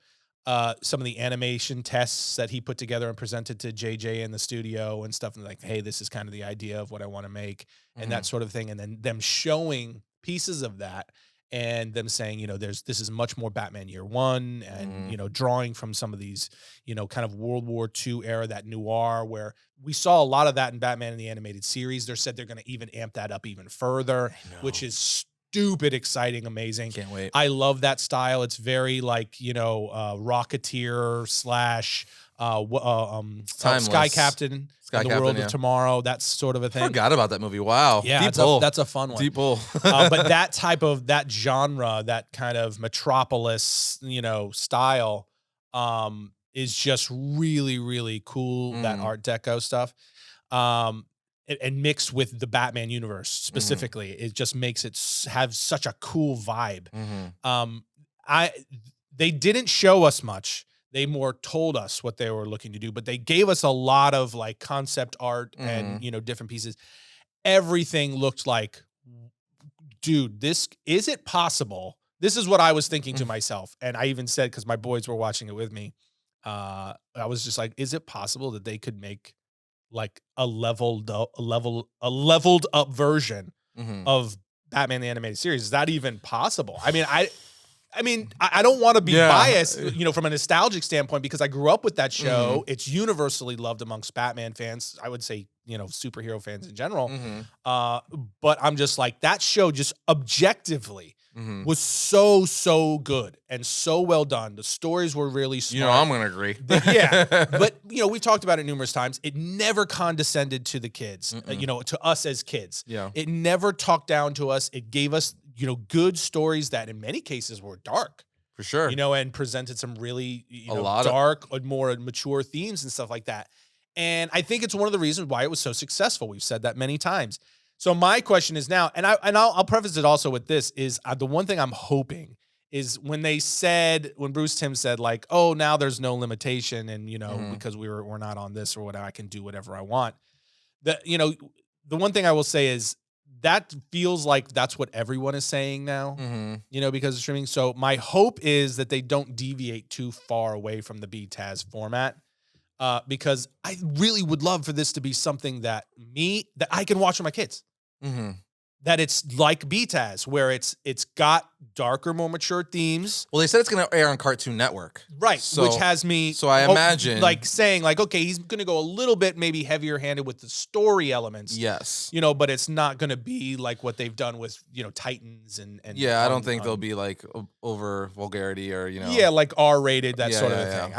some of the animation tests that he put together and presented to JJ in the studio and stuff, and like, hey, this is kind of the idea of what I want to make and that sort of thing. And then them showing pieces of that and them saying, this is much more Batman Year One and, drawing from some of these, kind of World War II era, that noir, where we saw a lot of that in Batman in the Animated Series. They said they're going to even amp that up even further, which is stupid exciting, amazing. Can't wait. I love that style. It's very like, Rocketeer slash Sky Timeless. Captain Sky and the Captain, World yeah. of Tomorrow. That's sort of a thing. Forgot about that movie. Wow. Yeah, Deep pull. that's a fun one. Deep pull. But that type of that genre, that kind of metropolis, style, is just really, really cool. That Art Deco stuff, and mixed with the Batman universe specifically, it just makes it have such a cool vibe. They didn't show us much. They more told us what they were looking to do, but they gave us a lot of like concept art and different pieces. Everything looked like, dude, is it possible? This is what I was thinking to myself. And I even said, because my boys were watching it with me, I was just like, is it possible that they could make like a leveled up version of Batman the Animated Series? Is that even possible? I mean, I don't want to be biased, from a nostalgic standpoint, because I grew up with that show. It's universally loved amongst Batman fans. I would say, superhero fans in general. But I'm just like, that show just objectively was so good and so well done. The stories were really smart. I'm going to agree. But, we've talked about it numerous times. It never condescended to the kids, to us as kids. Yeah. It never talked down to us. It gave us, good stories that in many cases were dark. For sure. And presented some really dark or more mature themes and stuff like that. And I think it's one of the reasons why it was so successful. We've said that many times. So my question is now, and I'll preface it also with this, is the one thing I'm hoping is when Bruce Timm said like, oh, now there's no limitation and, because we're not on this or whatever, I can do whatever I want. The one thing I will say is that feels like that's what everyone is saying now, because of streaming. So my hope is that they don't deviate too far away from the BTAS format. Because I really would love for this to be something that I can watch with my kids. That it's like BTAS, where it's got darker, more mature themes. Well, they said it's going to air on Cartoon Network. Right, which has me... So I imagine... like saying, like, okay, he's going to go a little bit maybe heavier-handed with the story elements. Yes. But it's not going to be like what they've done with, Titans and yeah, I don't think they'll be like over vulgarity or, Yeah, like R-rated, that sort of a thing.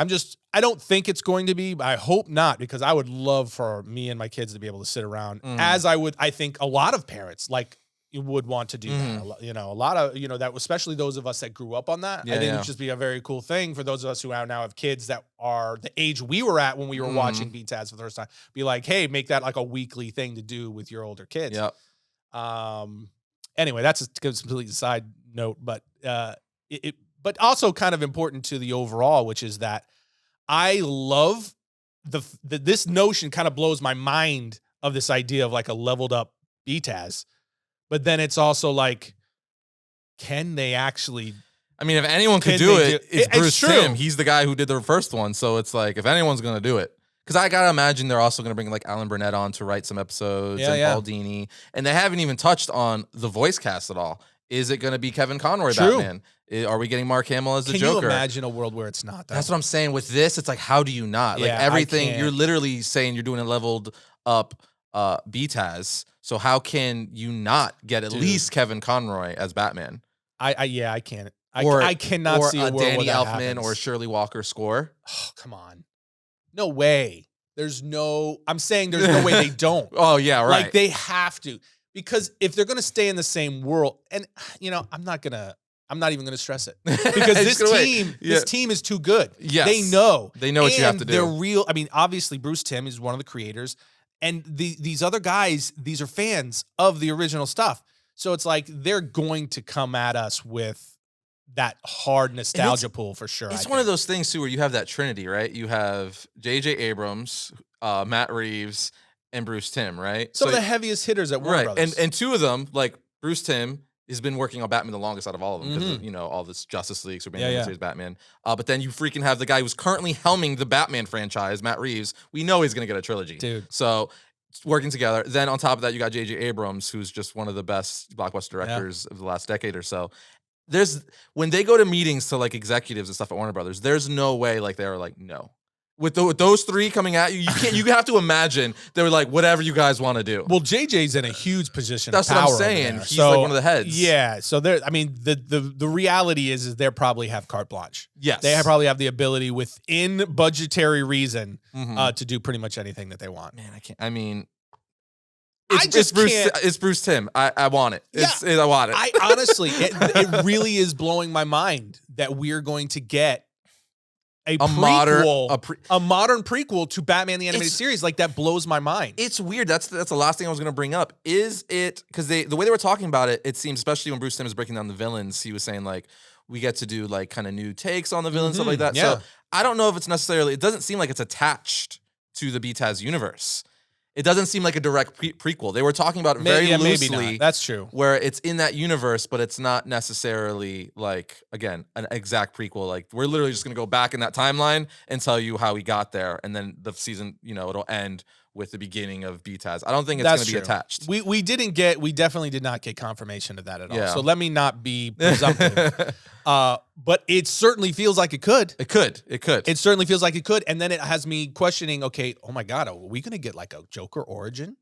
I don't think it's going to be, but I hope not, because I would love for me and my kids to be able to sit around, as I think a lot of parents would want to do that. A lot of, that, especially those of us that grew up on that. I think it would just be a very cool thing for those of us who now have kids that are the age we were at when we were watching BTAS for the first time. Be like, hey, make that like a weekly thing to do with your older kids. Yep. Anyway, that's a completely side note, but but also kind of important to the overall, which is that I love this notion kind of blows my mind of this idea of like a leveled up BTAS. But then it's also like, can they actually? I mean, if anyone could do it, it's Bruce Timm. He's the guy who did the first one. So it's like, if anyone's going to do it. Because I got to imagine they're also going to bring like Alan Burnett on to write some episodes and Paul Dini. And they haven't even touched on the voice cast at all. Is it going to be Kevin Conroy Batman? Are we getting Mark Hamill as the Joker? Can you imagine a world where it's not that? That's what I'm saying. With this, it's like, how do you not? Like everything, you're literally saying you're doing a leveled up BTAS. So how can you not get at least Kevin Conroy as Batman? I can't. I cannot see a world Danny where that Elfman happens. or Shirley Walker score. Oh, come on. No way. I'm saying there's no way they don't. Oh, yeah, right. Like they have to. Because if they're going to stay in the same world, and I'm not even going to stress it. Because this team is too good. Yes. They know what you have to do. They're real. I mean, obviously Bruce Timm is one of the creators. And these other guys, these are fans of the original stuff. So it's like they're going to come at us with that hard nostalgia pull for sure. It's one of those things, too, where you have that trinity, right? You have J.J. Abrams, Matt Reeves, and Bruce Timm, right? Some of the heaviest hitters at Warner Brothers. And two of them, like Bruce Timm, has been working on Batman the longest out of all of them because all this Justice League, Superman, series Batman. But then you freaking have the guy who's currently helming the Batman franchise, Matt Reeves. We know he's going to get a trilogy, dude. So working together. Then on top of that, you got J.J. Abrams, who's just one of the best blockbuster directors of the last decade or so. When they go to meetings to like executives and stuff at Warner Brothers, there's no way like they are like no. with those three coming at you, you have to imagine they were like, whatever you guys want to do. Well, JJ's in a huge position. That's of what power I'm saying. over there. He's like one of the heads. Yeah. So there. I mean, the reality is they probably have carte blanche. Yes. They probably have the ability within budgetary reason Mhm. to do pretty much anything that they want. Man, I can't. I mean, I just can't. It's Bruce Timm. I want it. I want it. I honestly, it really is blowing my mind that we're going to get a modern prequel to Batman the Animated Series. Like, that blows my mind. It's weird. That's the last thing I was going to bring up. Is it because the way they were talking about it? It seems, especially when Bruce Timm was breaking down the villains, he was saying like, we get to do like kind of new takes on the villains, stuff like that. Yeah. So I don't know if it's necessarily. It doesn't seem like it's attached to the BTAS universe. It doesn't seem like a direct prequel. They were talking about it very loosely. Maybe not. That's true. Where it's in that universe, but it's not necessarily like, again, an exact prequel. Like, we're literally just going to go back in that timeline and tell you how we got there. And then the season, it'll end with the beginning of BTAS. I don't think it's going to be attached. We definitely did not get confirmation of that at all. Yeah. So let me not be presumptive. But it certainly feels like it could. It could. It certainly feels like it could. And then it has me questioning, okay, oh my God, are we going to get like a Joker origin?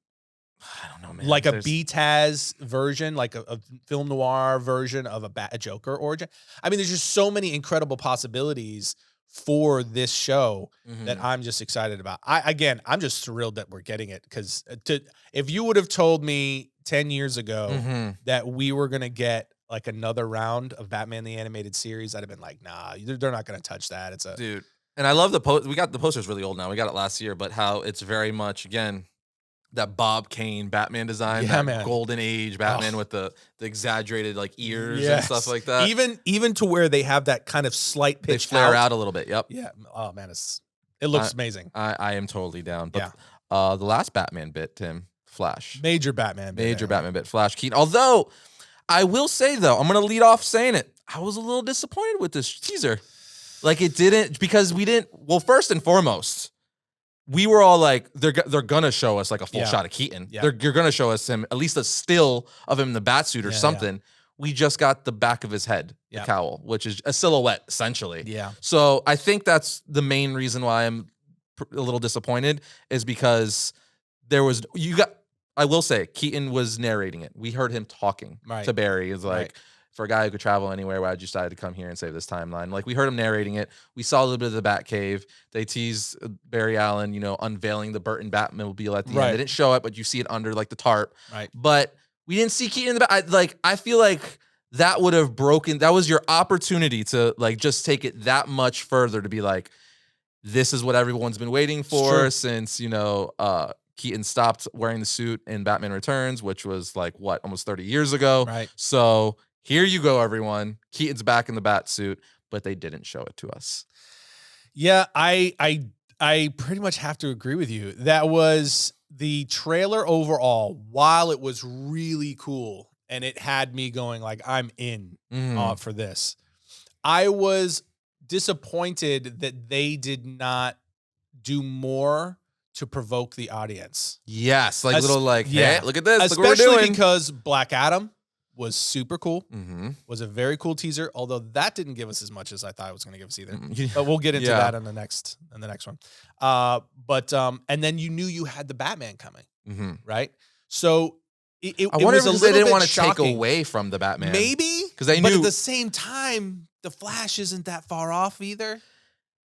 I don't know, man. Like a BTAS version, like a film noir version of a Joker origin. I mean, there's just so many incredible possibilities for this show that I'm just excited about. I'm just thrilled that we're getting it, because if you would have told me 10 years ago that we were going to get like another round of Batman the Animated Series, I'd have been like, nah, they're not going to touch that. Dude. And I love the post. We got the poster's really old now. We got it last year, but how it's very much, again, that Bob Kane Batman design, that golden age Batman with the exaggerated like ears and stuff like that. Even to where they have that kind of slight pitch. They flare out a little bit. Yep. Yeah. Oh man, it looks amazing. I am totally down. But the last Batman bit, Tim, Flash. Major Batman bit, Flash Keaton. Although I will say though, I'm gonna lead off saying it. I was a little disappointed with this teaser. Like, it didn't, because we didn't. Well, first and foremost, we were all like, they're gonna show us like a full shot of Keaton. Yeah. You're gonna show us him, at least a still of him in the bat suit or something. We just got the back of his head, the cowl, which is a silhouette essentially. Yeah. So I think that's the main reason why I'm a little disappointed, is because I will say, Keaton was narrating it. We heard him talking to Barry. It's like, for a guy who could travel anywhere, why'd you decide to come here and save this timeline? Like, we heard him narrating it. We saw a little bit of the Batcave. They teased Barry Allen, unveiling the Burton Batmobile at the end. They didn't show it, but you see it under like the tarp. Right. But we didn't see Keaton in the back. I feel like that would have broken. That was your opportunity to like just take it that much further, to be like, this is what everyone's been waiting for since, Keaton stopped wearing the suit in Batman Returns, which was like almost 30 years ago. Right. So here you go, everyone. Keaton's back in the bat suit, but they didn't show it to us. Yeah, I pretty much have to agree with you. That was the trailer overall. While it was really cool and it had me going like, I'm in for this, I was disappointed that they did not do more to provoke the audience. Yes, like little like, hey, look at this. Especially look what we're doing. Because Black Adam was super cool. Mm-hmm. Was a very cool teaser, although that didn't give us as much as I thought it was going to give us either. But we'll get into that in the next one. And then you knew you had the Batman coming, right? So it I wonder was if a they didn't want to shocking. take away from the Batman. Maybe, because they knew. But at the same time, the Flash isn't that far off either.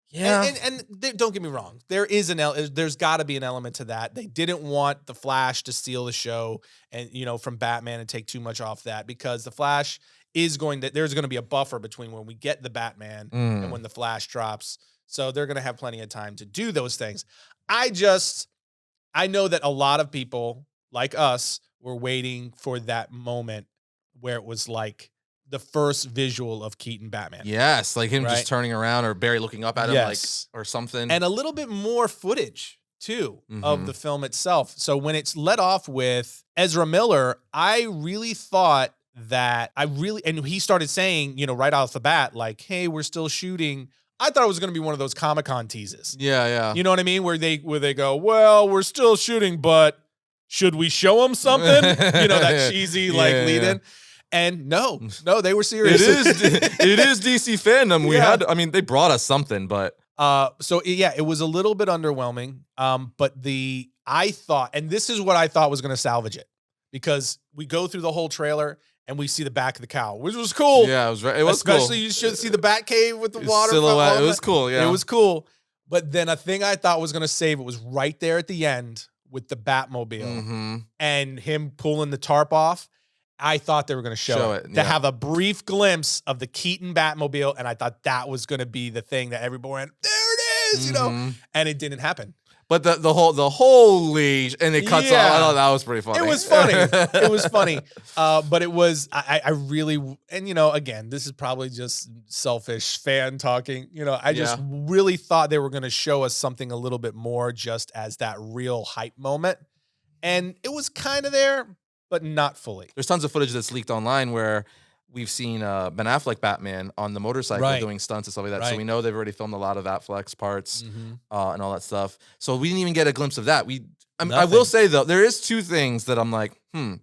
Yeah, and don't get me wrong. There's got to be an element to that. They didn't want the Flash to steal the show and from Batman and take too much off that, because the Flash there's going to be a buffer between when we get the Batman and when the Flash drops. So they're going to have plenty of time to do those things. I know that a lot of people like us were waiting for that moment where it was like the first visual of Keaton Batman. Yes, like him just turning around, or Barry looking up at him, like, or something. And a little bit more footage, too, of the film itself. So when it's let off with Ezra Miller, I really thought that and he started saying, right off the bat, like, hey, we're still shooting. I thought it was going to be one of those Comic-Con teases. Yeah. You know what I mean? Where they go, well, we're still shooting, but should we show them something? That cheesy lead in. And no, they were serious. It is DC Fandome. They brought us something, but Yeah, it was a little bit underwhelming. But I thought, and this is what I thought was going to salvage it, because we go through the whole trailer and we see the back of the cowl, which was cool. Yeah, it was right. It was Especially cool. you should see the bat cave with the water silhouette. It was cool. Yeah, it was cool. But then a thing I thought was going to save it was right there at the end with the Batmobile and him pulling the tarp off. I thought they were going to show it. To have a brief glimpse of the Keaton Batmobile, and I thought that was going to be the thing that everybody went, there it is, you know, and it didn't happen. But the holy, and it cuts off. I thought that was pretty funny. It was funny. It was funny. But it was, I really, and you know, again, this is probably just selfish fan talking. You know, I just really thought they were going to show us something a little bit more just as that real hype moment. And it was kind of there, but not fully. There's tons of footage that's leaked online where we've seen Ben Affleck Batman on the motorcycle doing stunts and stuff like that. So we know they've already filmed a lot of Affleck's parts and all that stuff. So we didn't even get a glimpse of that. I will say though, there is two things that I'm like,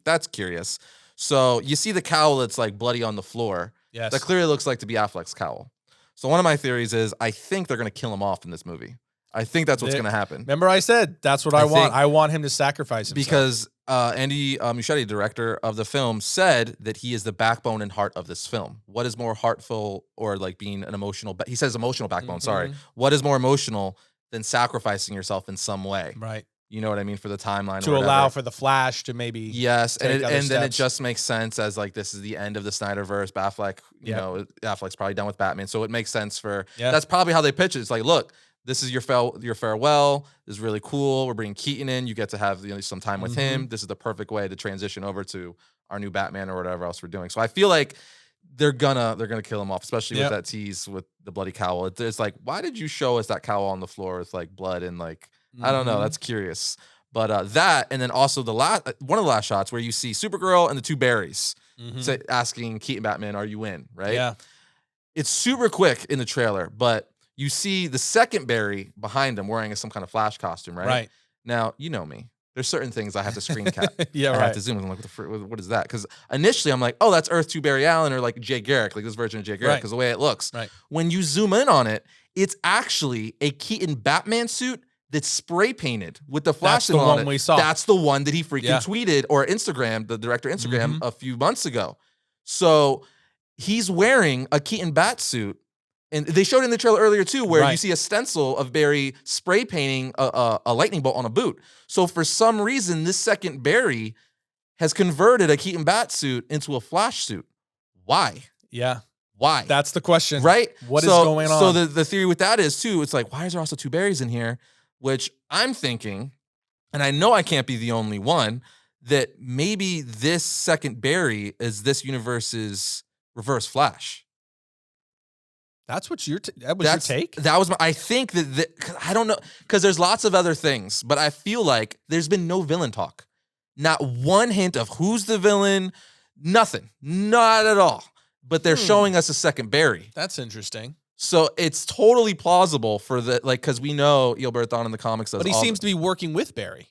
that's curious. So you see the cowl that's like bloody on the floor. Yes. That clearly looks like to be Affleck's cowl. So one of my theories is I think they're going to kill him off in this movie. I think that's what's going to happen. Remember I said, that's what I want. I want him to sacrifice himself. Because Andy Muschietti, director of the film, said that he is the backbone and heart of this film. What is more heartful or like being an emotional, he says emotional backbone, sorry. What is more emotional than sacrificing yourself in some way? Right. You know what I mean? For the timeline. To allow for the Flash to maybe. Yes. And then it just makes sense as like, this is the end of the Snyderverse. Affleck, you know, Affleck's probably done with Batman. So it makes sense for, that's probably how they pitch it. It's like, look, this is your farewell. This is really cool. We're bringing Keaton in. You get to have some time with him. This is the perfect way to transition over to our new Batman or whatever else we're doing. So I feel like they're gonna kill him off, especially with that tease with the bloody cowl. It's like, why did you show us that cowl on the floor with like blood and like I don't know. That's curious. But that, and then also one of the last shots where you see Supergirl and the two Barrys asking Keaton Batman, "Are you in?" Right? Yeah. It's super quick in the trailer, but you see the second Barry behind him wearing some kind of Flash costume, right? Right. Now, you know me. There's certain things I have to screen cap. I right. have to zoom in. I'm like, what is that? Because initially I'm like, oh, that's Earth 2 Barry Allen or like Jay Garrick, like this version of Jay Garrick, because the way it looks. Right. When you zoom in on it, it's actually a Keaton Batman suit that's spray painted with the Flash symbol on it. We saw. That's the one that he freaking tweeted or Instagram, the director Instagram, a few months ago. So he's wearing a Keaton Bat suit. And they showed in the trailer earlier too, where you see a stencil of Barry spray painting a lightning bolt on a boot. So for some reason, this second Barry has converted a Keaton Bat suit into a Flash suit. Why? Yeah. Why? That's the question. Right? What is going on? So the theory with that is too, it's like, why is there also two Barrys in here? Which I'm thinking, and I know I can't be the only one, that maybe this second Barry is this universe's Reverse Flash. That's what your take? That was I think that I don't know, because there's lots of other things, but I feel like there's been no villain talk. Not one hint of who's the villain, nothing. Not at all. But they're showing us a second Barry. That's interesting. So it's totally plausible for because we know Gilbert Thawne in the comics does. But he seems to be working with Barry.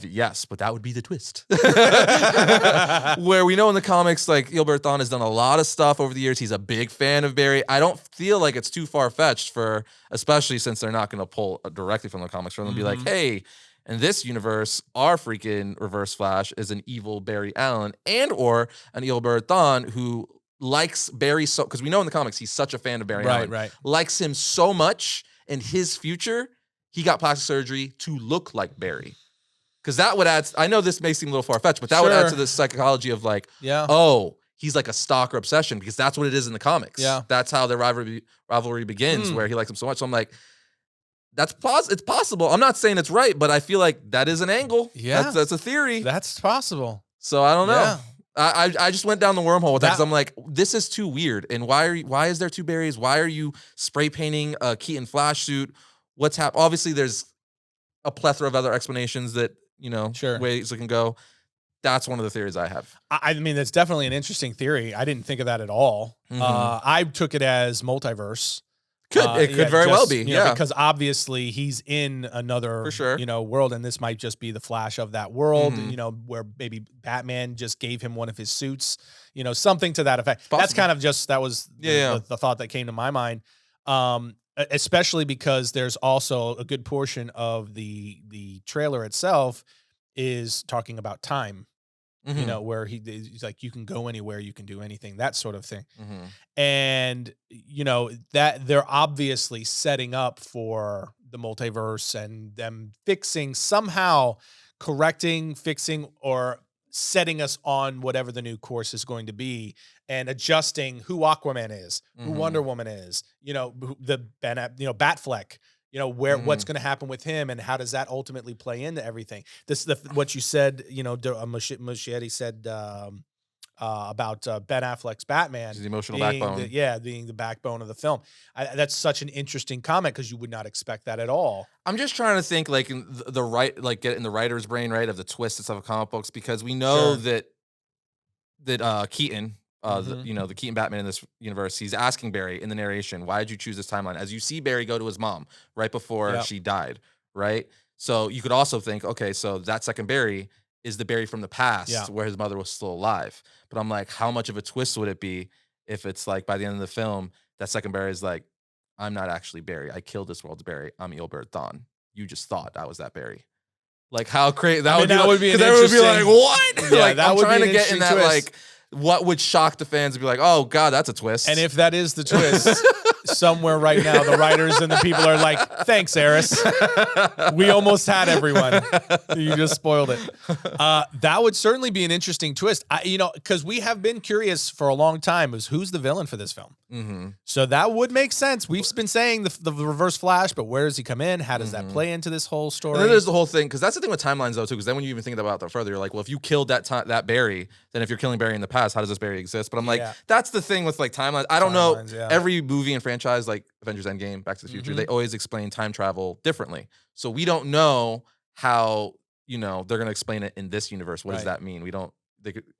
Yes, but that would be the twist. Where we know in the comics, like Gilbert Thawne has done a lot of stuff over the years. He's a big fan of Barry. I don't feel like it's too far-fetched especially since they're not going to pull directly from the comics, for them to be like, hey, in this universe, our freaking Reverse Flash is an evil Barry Allen or an Gilbert Thawne who likes Barry so, because we know in the comics he's such a fan of Barry Allen. Right. Likes him so much in his future, he got plastic surgery to look like Barry. Because that would add, I know this may seem a little far-fetched, but that would add to the psychology of like, oh, he's like a stalker obsession, because that's what it is in the comics. Yeah. That's how their rivalry begins, where he likes him so much. So I'm like, it's possible. I'm not saying it's right, but I feel like that is an angle. Yeah. That's a theory. That's possible. So I don't know. Yeah. I just went down the wormhole with that because I'm like, this is too weird. And why is there two Barrys? Why are you spray painting a Keaton Flash suit? What's happening? Obviously, there's a plethora of other explanations that, ways it can go. That's one of the theories I have. I mean, that's definitely an interesting theory. I didn't think of that at all. I took it as multiverse. It could very well be, because obviously he's in another, world, and this might just be the Flash of that world. Where maybe Batman just gave him one of his suits, something to that effect. That's kind of just that was the thought that came to my mind. especially because there's also a good portion of the trailer itself is talking about time, you Mhm. know, where he's like, you can go anywhere, you can do anything, that sort of thing. Mhm. And, you know, that they're obviously setting up for the multiverse and them fixing somehow fixing, or setting us on whatever the new course is going to be and adjusting who Aquaman is, who Wonder Mhm. Woman is, you know, Batfleck, you know, what's Mhm. going to happen with him and how does that ultimately play into everything. What you said, you know, Muschietti said, about Ben Affleck's Batman His emotional being backbone. being the backbone of the film. That's such an interesting comment because you would not expect that at all. I'm just trying to think like in the right, like get in the writer's brain, right, of the twists and stuff of comic books, because we know Sure. that Keaton, Hmm. the Keaton Batman in this universe, he's asking Barry in the narration, why did you choose this timeline? As you see Barry go to his mom right before Yep. she died, right? So you could also think, okay, so that second Barry is the Barry from the Yeah. past where his mother was still alive. But I'm like, how much of a twist would it be if it's like by the end of the film, that second Barry is like, I'm not actually Barry. I killed this world's Barry. I'm Eobert Thawne. You just thought I was that Barry. Like how crazy I that mean, would be, that like, would be an because everyone would be like, interesting. "What?" Yeah, Like that I'm would be trying an to get in interesting that twist. like what would shock the fans and be like, "Oh God, that's a twist." And if that is the twist, somewhere right now, the writers and the people are like, "Thanks, Arris. We almost had everyone. You just spoiled it." That would certainly be an interesting twist. You know, because we have been curious for a long time as who's the villain for this film. Mhm. So that would make sense. We've been saying the Reverse Flash, but where does he come in? How does that Mhm. play into this whole story? And then there's the whole thing, because that's the thing with timelines though too. Because then when you even think about that further, you're like, well, if you killed that Barry, then if you're killing Barry in the past, how does this Barry exist? But I'm like, Yeah. that's the thing with like timelines. I don't know. Timelines, yeah. Every movie and franchise, like Avengers Endgame, Back to the Future, Mhm. they always explain time travel differently. So we don't know how they're gonna explain it in this universe. What does Right. that mean? We don't.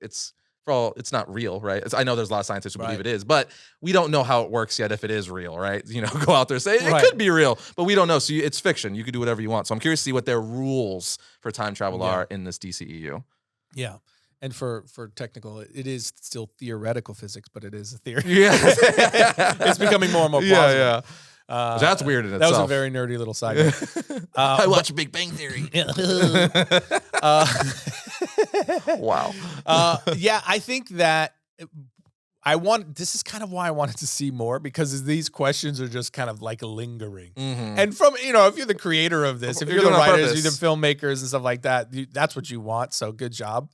It's for all. It's not real, right? I know there's a lot of scientists who believe Right. it is, but we don't know how it works yet. If it is real, right? Go out there and say it Right. could be real, but we don't know. So it's fiction. You can do whatever you want. So I'm curious to see what their rules for time travel Yeah. are in this DCEU. Yeah. And for technical, it is still theoretical physics, but it is a theory. Yeah, It's becoming more and more plausible. Yeah. That's Uh, weird in That was a itself. very nerdy little side note. I watch Big Bang Theory. Uh, Wow. yeah, I think that this is kind of why I wanted to see more, because these questions are just kind of like lingering. Mhm. And from, if you're the creator of this, if You're you're the doing it on writers, purpose. you're the filmmakers and stuff like that, that's what you want. So good job.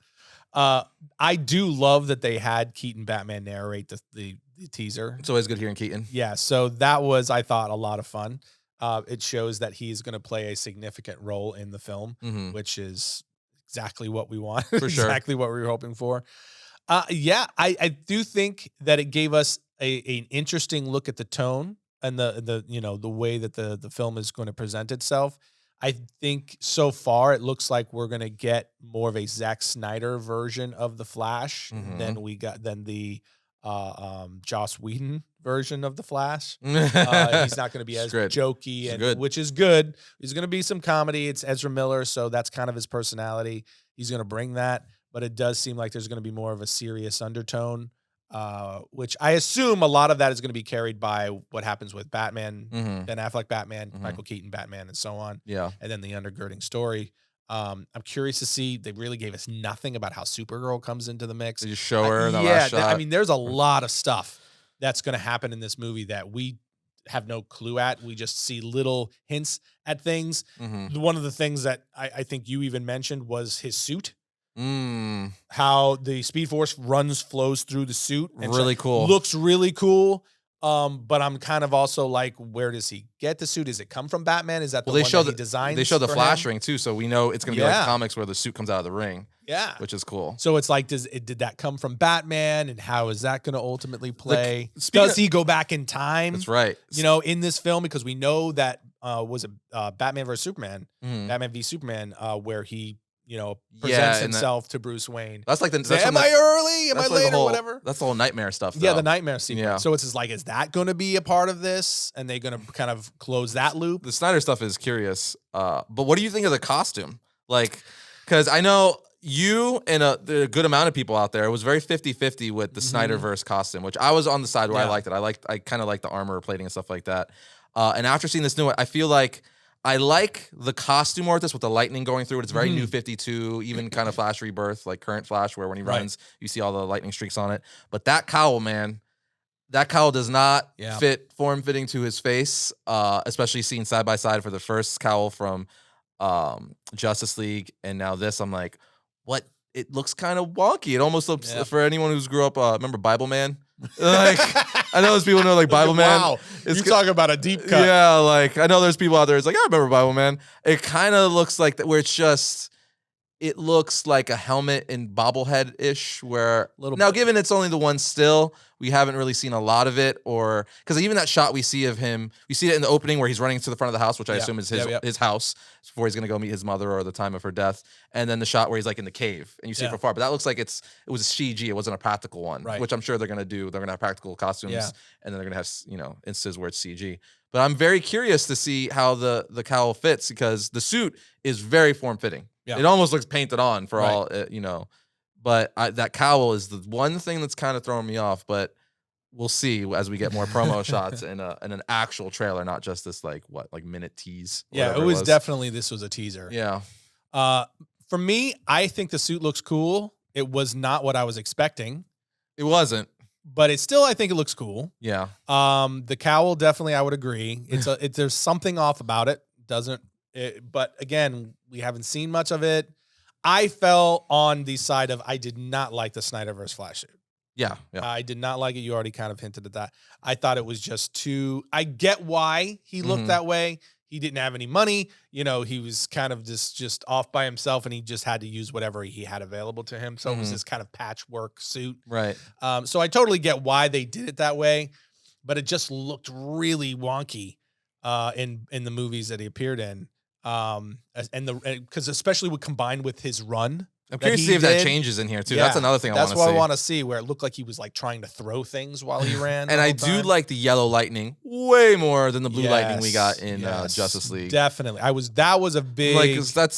I do love that they had Keaton Batman narrate the teaser. It's always good hearing Keaton. Yeah, so that was, I thought, a lot of fun. It shows that he's going to play a significant role in the film, Mhm. which is exactly what we want, For sure. exactly what we were hoping for. Yeah, I do think that it gave us an interesting look at the tone and the way that the film is going to present itself. I think so far it looks like we're going to get more of a Zack Snyder version of the Flash than the Joss Whedon version of the Flash. He's not going to be It's as good. jokey, It's and good. which is good. There's going to be some comedy. It's Ezra Miller, so that's kind of his personality. He's going to bring that, but it does seem like there's going to be more of a serious undertone, which I assume a lot of that is going to be carried by what happens with Batman, Mhm. Ben Affleck Batman, Mhm. Michael Keaton Batman, and so on, Yeah. and then the undergirding story. I'm curious to see. They really gave us nothing about how Supergirl comes into the mix. They just show her in the Yeah, last shot. I mean, there's a lot of stuff that's going to happen in this movie that we have no clue at. We just see little hints at things. Mhm. One of the things that I think you even mentioned was his suit, Mm. how the Speed Force flows through the suit. And Really cool. Looks really cool. But I'm kind of also like, where does he get the suit? Does it come from Batman? Is that the Well, they one show that he designs? they show the for flash him? ring too, so we know it's gonna be like Yeah. comics where the suit comes out of the ring, Yeah. which is cool. So it's like, did that come from Batman, and how is that going to ultimately play? speaking Does of- he go back in time? That's right. In this film, because we know that was a Batman versus Superman, Mhm. Batman v Superman, where he presents Yeah, and himself to Bruce Wayne. That's like the. Say, That's am when I early? Am I that's like the late or whole- whatever? That's the whole nightmare stuff. Yeah, though. the nightmare sequence. Yeah. So it's just like, is that going to be a part of this? And they're going to kind of close that loop? The Snyder stuff is curious. But what do you think of the costume? Like, because I know you and a good amount of people out there, it was very 50-50 with the Mhm. Snyderverse costume, which I was on the side where Yeah. I liked it. I kind of like the armor plating and stuff like that. And after seeing this new one, I feel like I like the costume more with this, with the lightning going through it. It's very New 52, even kind of Flash Rebirth, like current Flash, where when he runs, you see all the lightning streaks on it. But that cowl, man, that cowl does not fit form-fitting to his face, especially seen side by side for the first cowl from Justice League, and now this. I'm like, what? It looks kind of wonky. It almost looks, for anyone who's grew up, remember Bible Man? Like, I know there's people who know like Bible Man. Wow, you're talking about a deep cut. Yeah, like I know there's people out there. It's like, I remember Bible Man. It kind of looks like that, where it's just, it looks like a helmet and bobblehead ish. Where now, given it's only the one still, we haven't really seen a lot of it, or because even that shot we see of him, we see it in the opening where he's running to the front of the house, which I assume is his house before he's gonna go meet his mother or the time of her death, and then the shot where he's like in the cave and you see it from far, but that looks like it was a CG, it wasn't a practical one, which I'm sure they're gonna do. They're gonna have practical costumes, and then they're gonna have instances where it's CG. But I'm very curious to see how the cowl fits, because the suit is very form fitting. It almost looks painted on for all But that cowl is the one thing that's kind of throwing me off. But we'll see as we get more promo shots and an actual trailer, not just this like minute tease. Yeah, it was definitely, this was a teaser. Yeah. For me, I think the suit looks cool. It was not what I was expecting. It wasn't. But it's still, I think it looks cool. Yeah. The cowl, definitely, I would agree. There's something off about it. But again, we haven't seen much of it. I fell on the side of, I did not like the Snyderverse Flash suit. Yeah. I did not like it. You already kind of hinted at that. I thought it was just too, I get why he looked that way. He didn't have any money. He was kind of just off by himself, and he just had to use whatever he had available to him. So it was this kind of patchwork suit. Right. So I totally get why they did it that way, but it just looked really wonky in the movies that he appeared in. Because especially combined with his run. I'm curious to see if that changes in here too. That's another thing I want to see. That's what I want to see, where it looked like he was like trying to throw things while he ran. And I do like the yellow lightning way more than the blue lightning we got in Justice League. Definitely. That was a big,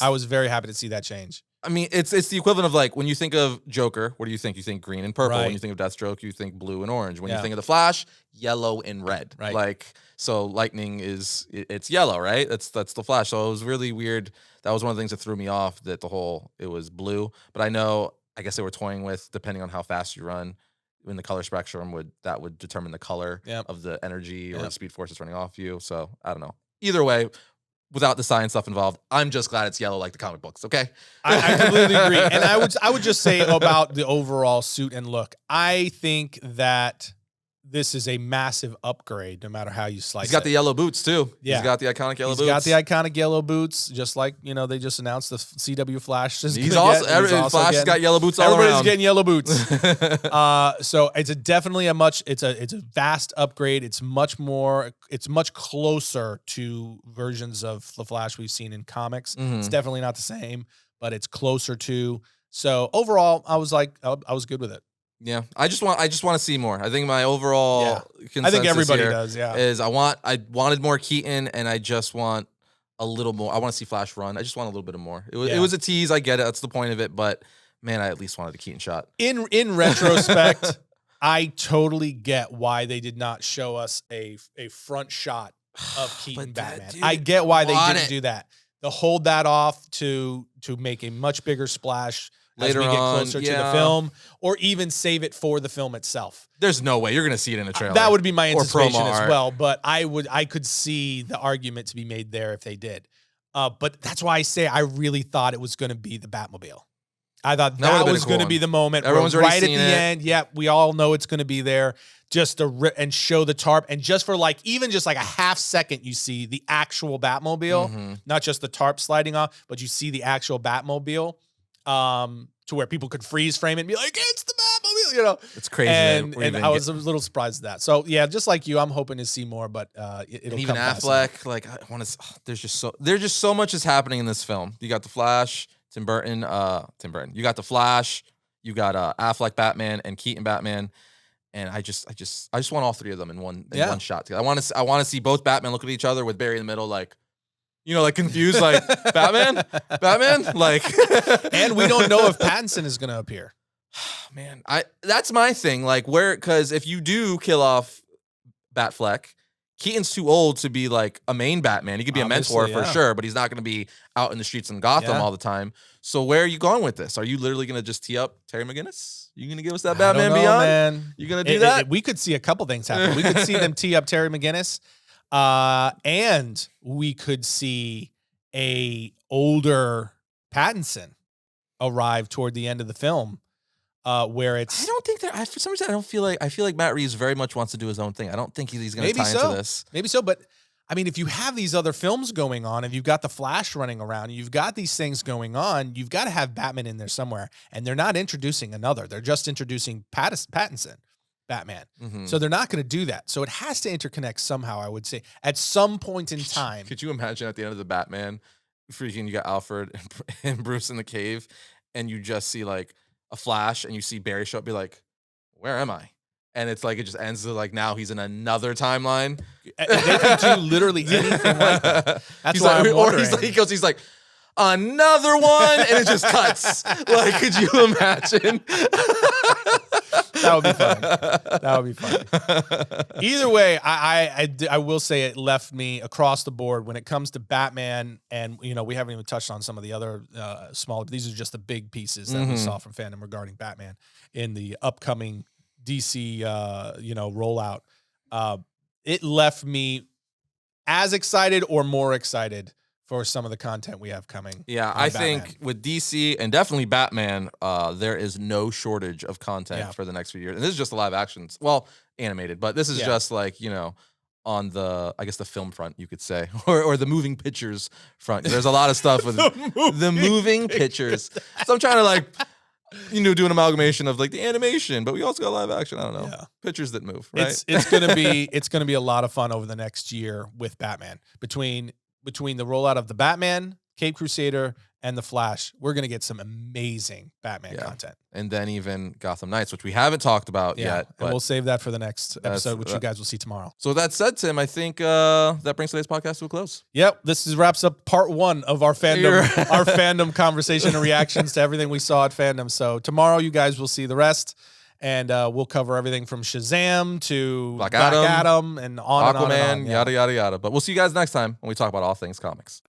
I was very happy to see that change. I mean, it's the equivalent of like when you think of Joker, what do you think? You think green and purple. When you think of Deathstroke, you think blue and orange. When you think of the Flash, yellow and red. Right. Like, so lightning it's yellow, right? That's the Flash. So it was really weird. That was one of the things that threw me off, that it was blue. But I guess they were toying with, depending on how fast you run in the color spectrum, would determine the color of the energy or the speed force that's running off you. So I don't know. Either way, without the science stuff involved, I'm just glad it's yellow like the comic books. Okay, I completely agree. And I would just say about the overall suit and look, I think that this is a massive upgrade, no matter how you slice it. He's got the yellow boots too. Yeah. He's got the iconic yellow boots. He's got the iconic yellow boots, just like, they just announced the CW Flash. Flash has got yellow boots all around. Everybody's getting yellow boots. So it's definitely it's a vast upgrade. It's much closer to versions of the Flash we've seen in comics. It's definitely not the same, but it's closer to. So overall, I was good with it. Yeah, I just want to see more. I think my overall consensus, I think everybody does. Yeah, is I wanted more Keaton, and I just want a little more. I want to see Flash run. I just want a little bit of more. It was a tease. I get it. That's the point of it. But man, I at least wanted a Keaton shot. In retrospect, I totally get why they did not show us a front shot of Keaton Batman. I get why they didn't do that. They'll hold that off to make a much bigger splash later as we get closer to the film, or even save it for the film itself. There's no way you're going to see it in a trailer. That would be my anticipation as well, but I could see the argument to be made there if they did. But that's why I say I really thought it was going to be the Batmobile. I thought that was going to be the moment. Everyone's already right at the end. Yeah, we all know it's going to be there. Just to rip and show the tarp, and just for even just a half second, you see the actual Batmobile, not just the tarp sliding off, but you see the actual Batmobile. To where people could freeze frame it and be like, it's the Batmobile, It's crazy. And I was a little surprised at that. So yeah, just like you, I'm hoping to see more, but it'll even come Affleck, I want to. There's just so much is happening in this film. You got the Flash, Tim Burton. You got the Flash. You got Affleck Batman and Keaton Batman. And I just want all three of them in one shot together. I want to see both Batman look at each other with Barry in the middle, confused, Batman, and we don't know if Pattinson is going to appear. Man, that's my thing. Because if you do kill off Batfleck, Keaton's too old to be like a main Batman. He could be a mentor Obviously, for yeah. sure, but he's not going to be out in the streets in Gotham Yeah. all the time. So where are you going with this? Are you literally going to just tee up Terry McGinnis? You going to give us that I don't Batman know, Beyond? man. You going to do that? We could see a couple things happen. We could see them tee up Terry McGinnis, and we could see a older Pattinson arrive toward the end of the film, where it's I don't think that. For some reason, I feel like Matt Reeves very much wants to do his own thing. I don't think he's going to tie into this. Maybe so, but I mean, if you have these other films going on, and you've got the Flash running around, you've got these things going on, you've got to have Batman in there somewhere. And they're not introducing another; they're just introducing Pattinson, Batman. Mhm. So they're not going to do that. So it has to interconnect somehow. I would say at some point in time. Could you imagine at the end of the Batman, freaking you got Alfred and Bruce in the cave, and you just see like a flash, and you see Barry show up, be like, "Where am I?" And it's like it just ends with like now he's in another timeline. They could do literally anything like that. That's He's why like, I'm or wondering. he's like another one, and it just cuts. Like, could you imagine? That would be funny. That would be funny. Either way, I will say it left me across the board when it comes to Batman, and we haven't even touched on some of the other smaller. These are just the big pieces that we saw from fandom regarding Batman in the upcoming DC rollout. It left me as excited or more excited for some of the content we have coming. Yeah, I think with DC and definitely Batman, there is no shortage of content for the next few years. And this is just the live actions. Well, animated, but this is just like, on the, I guess the film front, you could say, or the moving pictures front. There's a lot of stuff with the moving pictures. So I'm trying to like, do an amalgamation of like the animation, but we also got live action. I don't know. Yeah. Pictures that move, right? It's gonna be a lot of fun over the next year with Batman. Between the rollout of the Batman, Cape Crusader, and the Flash, we're gonna get some amazing Batman content. And then even Gotham Knights, which we haven't talked about yet. And we'll save that for the next episode, which you guys will see tomorrow. So with that said, Tim, I think that brings today's podcast to a close. Yep, wraps up part 1 of our fandom conversation and reactions to everything we saw at fandom. So tomorrow you guys will see the rest. And we'll cover everything from Shazam to Black Adam and on Aquaman, and on and on. yada, yada, yada. But we'll see you guys next time when we talk about all things comics.